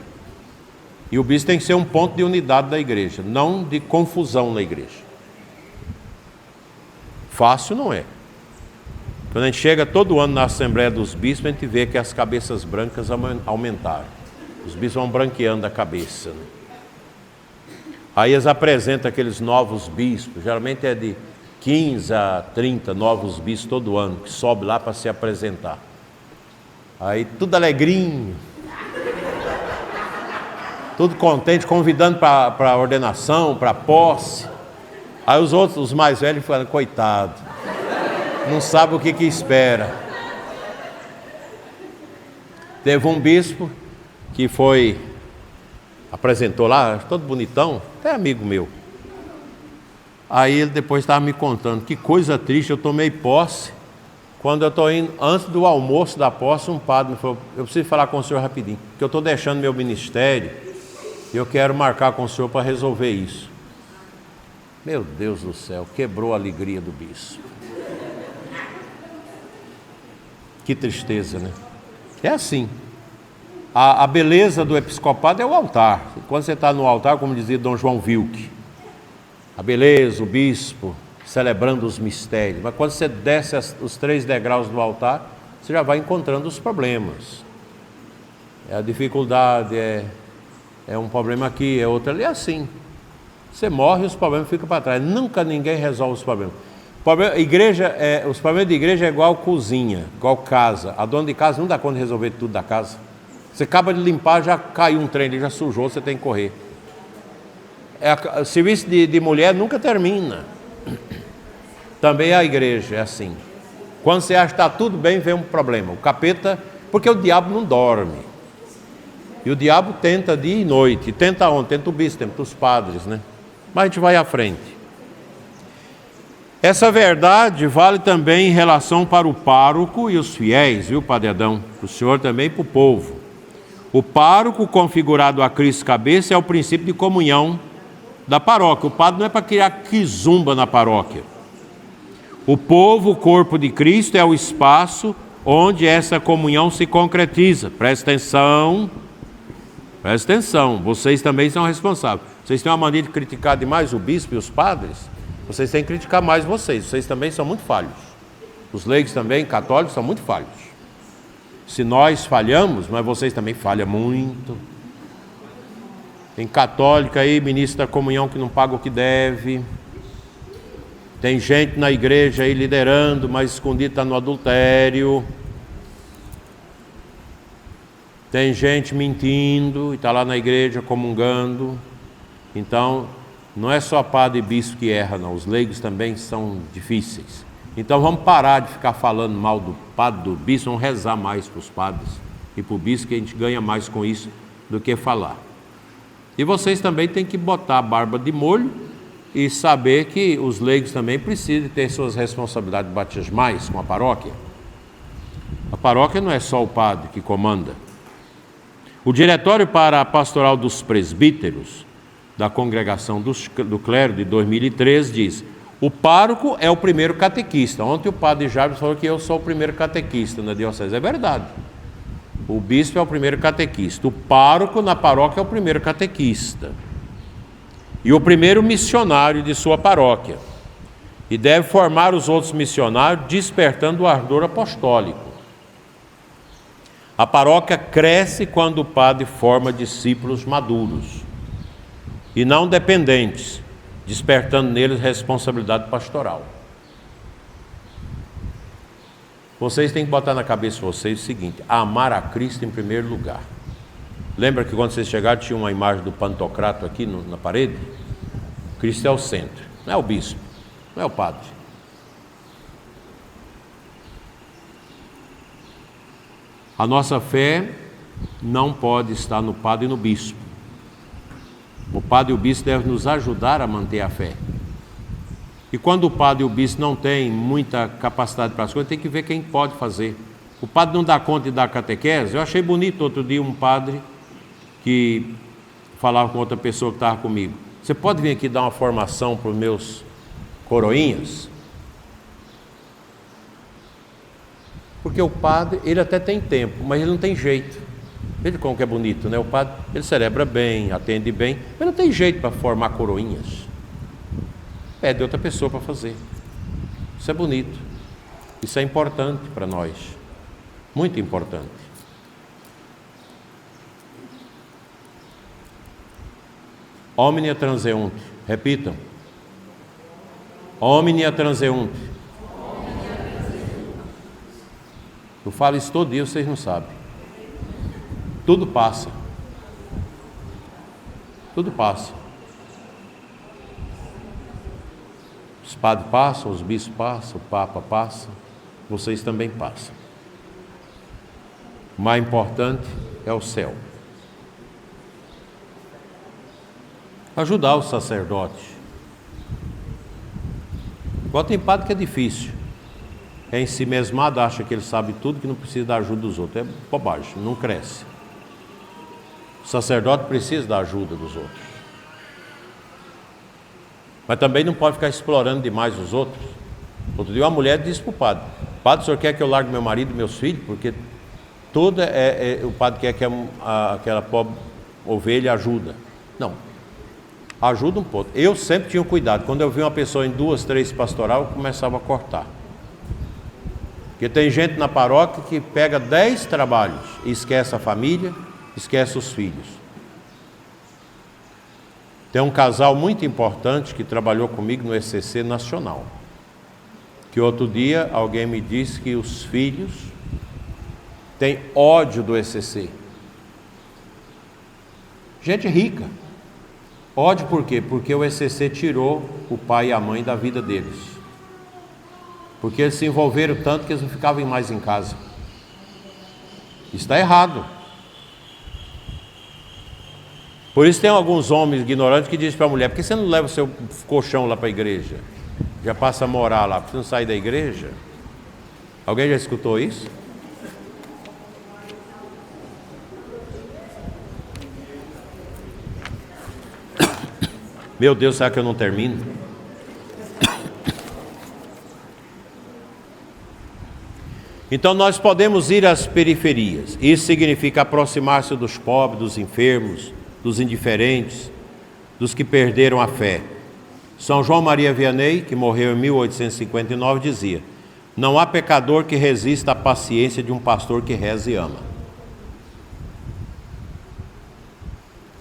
E o bispo tem que ser um ponto de unidade da igreja, não de confusão na igreja. Fácil não é. Quando a gente chega todo ano na Assembleia dos Bispos, a gente vê que as cabeças brancas aumentaram. Os bispos vão branqueando a cabeça, né? Aí eles apresentam aqueles novos bispos, geralmente é de 15 a 30 novos bispos todo ano, que sobe lá para se apresentar. Aí tudo alegrinho, tudo contente, convidando para a ordenação, para a posse. Aí os outros, os mais velhos, falam, coitado, não sabe o que espera. Teve um bispo que foi apresentou lá, todo bonitão, até amigo meu. Aí ele depois estava me contando, que coisa triste, eu tomei posse. Quando eu estou indo, antes do almoço da posse, um padre me falou, eu preciso falar com o senhor rapidinho, porque eu estou deixando meu ministério e eu quero marcar com o senhor para resolver isso. Meu Deus do céu, quebrou a alegria do bispo. Que tristeza, né? É assim. A beleza do episcopado é o altar. Quando você está no altar, como dizia Dom João Wilke, a beleza, o bispo, celebrando os mistérios. Mas quando você desce os 3 degraus do altar, você já vai encontrando os problemas. É a dificuldade, é um problema aqui, é outro ali, é assim. Você morre e os problemas ficam para trás. Nunca ninguém resolve os problemas. Os problemas de igreja é igual cozinha, igual casa. A dona de casa não dá conta de resolver tudo da casa. Você acaba de limpar, já caiu um trem ali, já sujou, você tem que correr. O serviço de mulher nunca termina. Também a igreja é assim. Quando você acha que está tudo bem, vem um problema. O capeta, porque o diabo não dorme. E o diabo tenta dia e noite. Tenta onde? Tenta o bispo, tenta os padres, né? Mas a gente vai à frente. Essa verdade vale também em relação para o pároco e os fiéis, viu, Padre Adão? Para o senhor também e para o povo. O pároco configurado a Cristo cabeça é o princípio de comunhão da paróquia. O padre não é para criar quizumba na paróquia. O povo, o corpo de Cristo, é o espaço onde essa comunhão se concretiza. Presta atenção, vocês também são responsáveis. Vocês têm uma mania de criticar demais o bispo e os padres? Vocês têm que criticar mais vocês também são muito falhos. Os leigos também, católicos, são muito falhos. Se nós falhamos, mas vocês também falham muito. Tem católico aí, ministro da comunhão, que não paga o que deve. Tem gente na igreja aí liderando, mas escondido está no adultério. Tem gente mentindo e está lá na igreja comungando. Então, não é só padre e bispo que erra, não. Os leigos também são difíceis. Então vamos parar de ficar falando mal do padre, do bispo, vamos rezar mais para os padres e para o bispo, que a gente ganha mais com isso do que falar. E vocês também têm que botar a barba de molho e saber que os leigos também precisam ter suas responsabilidades batismais com a paróquia. A paróquia não é só o padre que comanda. O Diretório para a Pastoral dos Presbíteros da Congregação do Clero de 2013 diz: o pároco é o primeiro catequista. Ontem o padre Jarbas falou que eu sou o primeiro catequista na diocese. É verdade. O bispo é o primeiro catequista. O pároco na paróquia é o primeiro catequista. E o primeiro missionário de sua paróquia. E deve formar os outros missionários, despertando o ardor apostólico. A paróquia cresce quando o padre forma discípulos maduros e não dependentes, despertando neles responsabilidade pastoral. Vocês têm que botar na cabeça de vocês o seguinte: amar a Cristo em primeiro lugar. Lembra que quando vocês chegaram tinha uma imagem do Pantocrato aqui na parede? Cristo é o centro, não é o bispo, não é o padre. A nossa fé não pode estar no padre e no bispo. O padre e o bispo devem nos ajudar a manter a fé. E quando o padre e o bispo não têm muita capacidade para as coisas, tem que ver quem pode fazer. O padre não dá conta de dar catequese. Eu achei bonito outro dia um padre que falava com outra pessoa que estava comigo: você pode vir aqui dar uma formação para os meus coroinhas? Porque o padre, ele até tem tempo, mas ele não tem jeito. Veja como que é bonito, né? O padre, ele celebra bem, atende bem, mas não tem jeito para formar coroinhas. Pede outra pessoa para fazer. Isso é bonito. Isso é importante para nós. Muito importante. Omnia transeunte. Repitam. Omnia transeunte. Eu falo isso todo dia, vocês não sabem. Tudo passa. Tudo passa. Os padres passam, os bispos passam, o Papa passa, vocês também passam. O mais importante é o céu. Ajudar o sacerdote. Igual tem padre que é difícil. É ensimesmado, acha que ele sabe tudo, que não precisa da ajuda dos outros. É bobagem, não cresce. O sacerdote precisa da ajuda dos outros. Mas também não pode ficar explorando demais os outros. Outro dia uma mulher disse para o padre: padre, o senhor quer que eu largue meu marido e meus filhos? Porque toda o padre quer que aquela pobre ovelha ajuda. Não, ajuda um pouco. Eu sempre tinha cuidado. Quando eu vi uma pessoa em 2, 3 pastoral, eu começava a cortar. Porque tem gente na paróquia que pega 10 trabalhos e esquece a família, esquece os filhos. Tem um casal muito importante que trabalhou comigo no ECC Nacional, que outro dia alguém me disse que os filhos têm ódio do ECC. Gente rica. Ódio por quê? Porque o ECC tirou o pai e a mãe da vida deles. Porque eles se envolveram tanto que eles não ficavam mais em casa. Isso está errado. Por isso tem alguns homens ignorantes que dizem para a mulher: por que você não leva o seu colchão lá para a igreja? Já passa a morar lá, por que você não sai da igreja? Alguém já escutou isso? Meu Deus, será que eu não termino? Então nós podemos ir às periferias. Isso significa aproximar-se dos pobres, dos enfermos, dos indiferentes, dos que perderam a fé. São João Maria Vianney, que morreu em 1859, dizia: não há pecador que resista à paciência de um pastor que reza e ama.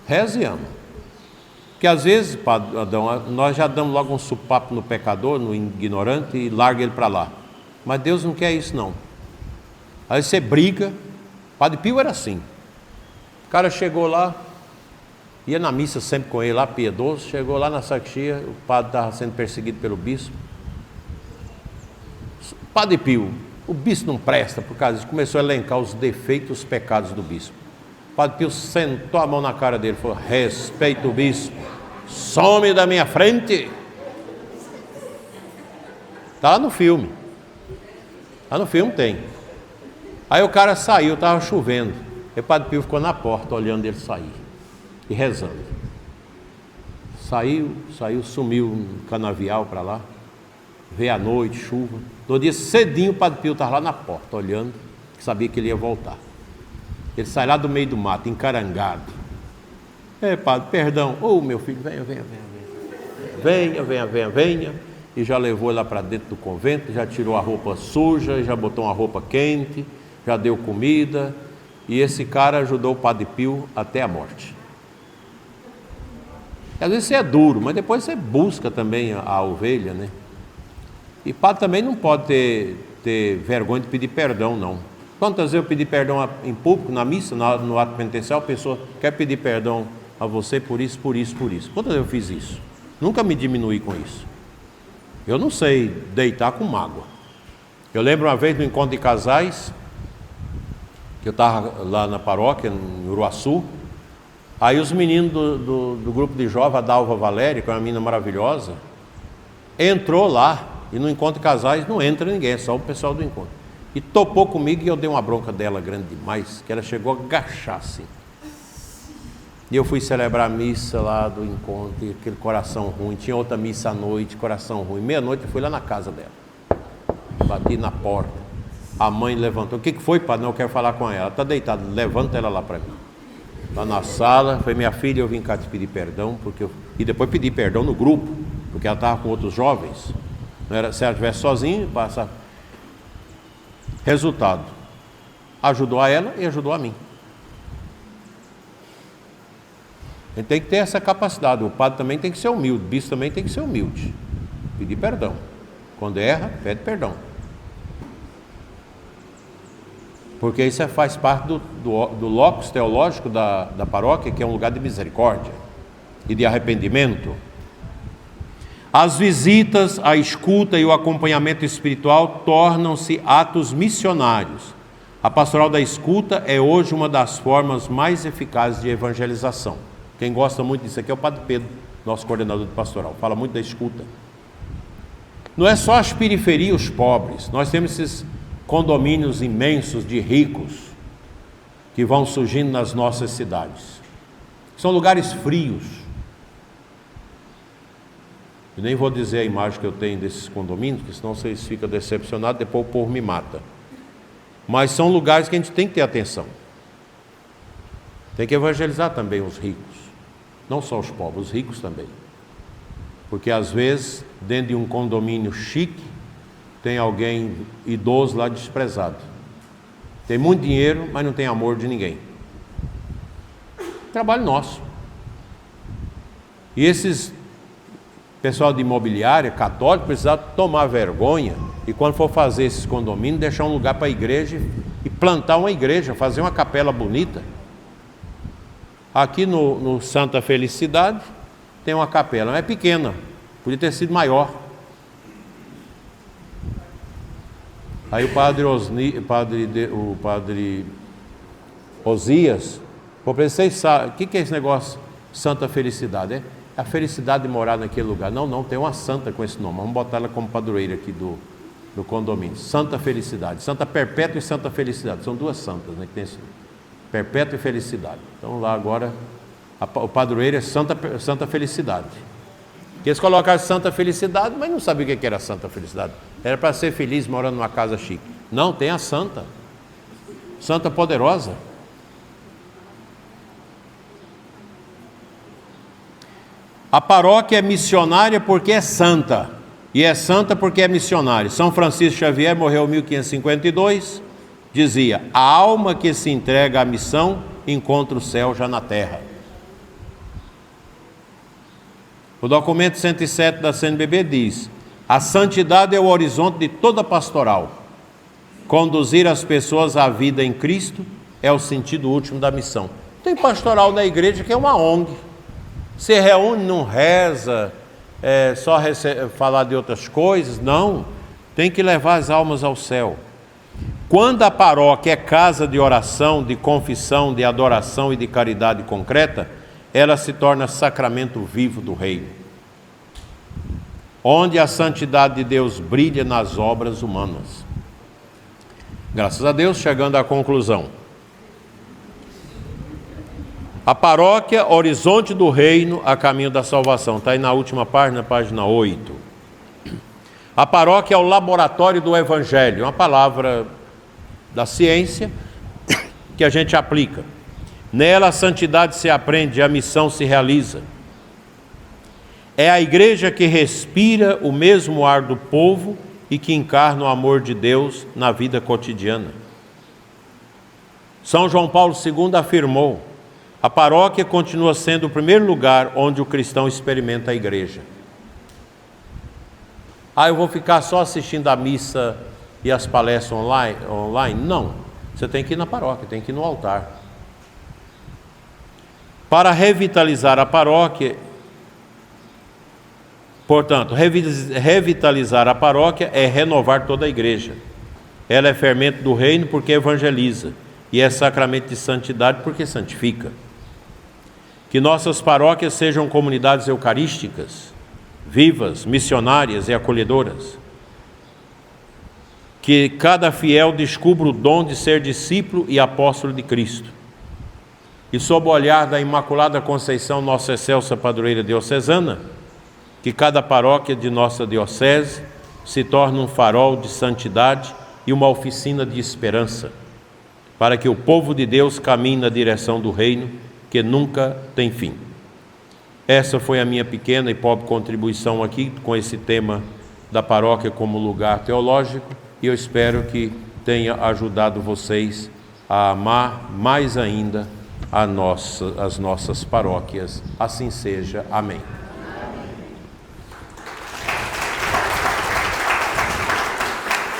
Reza e ama. Porque às vezes, Padre Adão, nós já damos logo um supapo no pecador, no ignorante, e larga ele para lá. Mas Deus não quer isso não. Aí você briga. Padre Pio era assim. O cara chegou lá, ia na missa sempre com ele lá, piedoso. Chegou lá na sacristia, o padre estava sendo perseguido pelo bispo. Padre Pio, o bispo não presta por causa disso. Começou a elencar os defeitos, os pecados do bispo. Padre Pio sentou a mão na cara dele e falou: respeita o bispo, some da minha frente. Está lá no filme. Lá no filme tem. Aí o cara saiu, estava chovendo. E o Padre Pio ficou na porta olhando ele sair e rezando. Saiu, sumiu no canavial para lá. Veio à noite, chuva. No dia cedinho o Padre Pio estava lá na porta olhando, que sabia que ele ia voltar. Ele sai lá do meio do mato, encarangado. Padre, perdão. Meu filho, venha. E já levou lá para dentro do convento, já tirou a roupa suja, já botou uma roupa quente, já deu comida. E esse cara ajudou o Padre Pio até a morte. Às vezes você é duro, mas depois você busca também a ovelha, né? E padre também não pode ter vergonha de pedir perdão, não. Quantas vezes eu pedi perdão em público, na missa, no ato penitencial, a pessoa quer pedir perdão a você por isso. Quantas vezes eu fiz isso? Nunca me diminuí com isso. Eu não sei deitar com mágoa. Eu lembro uma vez no encontro de casais, que eu estava lá na paróquia, em Uruaçu. Aí os meninos do grupo de jovens, a Dalva Valéria, que é uma menina maravilhosa, entrou lá, e no encontro de casais não entra ninguém, é só o pessoal do encontro. E topou comigo e eu dei uma bronca dela grande demais, que ela chegou a agachar assim. E eu fui celebrar a missa lá do encontro, e aquele coração ruim. Tinha outra missa à noite, coração ruim. Meia-noite eu fui lá na casa dela. Bati na porta. A mãe levantou. O que foi, padre? Não, eu quero falar com ela. Ela está deitada, levanta ela lá para mim. Lá na sala, foi: minha filha, eu vim cá te pedir perdão, e depois pedi perdão no grupo, porque ela estava com outros jovens. Não era, se ela estivesse sozinha, passa. Resultado, ajudou a ela e ajudou a mim. A gente tem que ter essa capacidade. O padre também tem que ser humilde, o bispo também tem que ser humilde. Pedir perdão. Quando erra, pede perdão. Porque isso faz parte do locus teológico da paróquia, que é um lugar de misericórdia e de arrependimento. As visitas, a escuta e o acompanhamento espiritual tornam-se atos missionários. A pastoral da escuta é hoje uma das formas mais eficazes de evangelização. Quem gosta muito disso aqui é o Padre Pedro. nosso coordenador de pastoral, fala muito da escuta. Não é só as periferias, os pobres. Nós temos esses condomínios imensos de ricos que vão surgindo nas nossas cidades. São lugares frios. Eu nem vou dizer a imagem que eu tenho desses condomínios, porque senão vocês ficam decepcionados, depois o povo me mata. Mas são lugares que a gente tem que ter atenção. Tem que evangelizar também os ricos. Não só os pobres, os ricos também. Porque às vezes, dentro de um condomínio chique, tem alguém idoso lá desprezado. Tem muito dinheiro, mas não tem amor de ninguém. Trabalho nosso. E esses pessoal de imobiliária católico precisa tomar vergonha e quando for fazer esses condomínios, deixar um lugar para a igreja e plantar uma igreja, fazer uma capela bonita. Aqui no Santa Felicidade tem uma capela, mas é pequena, podia ter sido maior. Aí o padre Osias, vocês sabem, o que é esse negócio Santa Felicidade? É a felicidade de morar naquele lugar. Não, tem uma santa com esse nome, vamos botar ela como padroeira aqui do condomínio. Santa Felicidade, Santa Perpétua e Santa Felicidade, são duas santas, né, que tem esse nome. Perpétua e Felicidade. Então lá agora, o padroeiro é Santa Felicidade. Que eles colocaram Santa Felicidade, mas não sabiam o que era Santa Felicidade. Era para ser feliz morando numa casa chique. Não, tem a Santa. Santa Poderosa. A paróquia é missionária porque é santa. E é santa porque é missionária. São Francisco Xavier morreu em 1552. Dizia, a alma que se entrega à missão encontra o céu já na terra. O documento 107 da CNBB diz, a santidade é o horizonte de toda pastoral. Conduzir as pessoas à vida em Cristo é o sentido último da missão. Tem pastoral da igreja que é uma ONG. Se reúne, não reza, só falar de outras coisas. Não, tem que levar as almas ao céu. Quando a paróquia é casa de oração, de confissão, de adoração e de caridade concreta, ela se torna sacramento vivo do reino, onde a santidade de Deus brilha nas obras humanas. Graças a Deus, chegando à conclusão. A paróquia, horizonte do reino, a caminho da salvação. Está aí na última página, página 8. A paróquia é o laboratório do Evangelho, uma palavra da ciência que a gente aplica. Nela a santidade se aprende, a missão se realiza. É a igreja que respira o mesmo ar do povo e que encarna o amor de Deus na vida cotidiana. São João Paulo II afirmou, a paróquia continua sendo o primeiro lugar onde o cristão experimenta a igreja. Eu vou ficar só assistindo a missa e as palestras online? Não, você tem que ir na paróquia, tem que ir no altar. Para revitalizar a paróquia, portanto, revitalizar a paróquia é renovar toda a igreja. Ela é fermento do reino porque evangeliza, e é sacramento de santidade porque santifica. Que nossas paróquias sejam comunidades eucarísticas, vivas, missionárias e acolhedoras. Que cada fiel descubra o dom de ser discípulo e apóstolo de Cristo. E sob o olhar da Imaculada Conceição, nossa excelsa padroeira diocesana, que cada paróquia de nossa diocese se torne um farol de santidade e uma oficina de esperança, para que o povo de Deus caminhe na direção do reino que nunca tem fim. Essa foi a minha pequena e pobre contribuição aqui com esse tema da paróquia como lugar teológico, e eu espero que tenha ajudado vocês a amar mais ainda as nossas paróquias. Assim seja. Amém.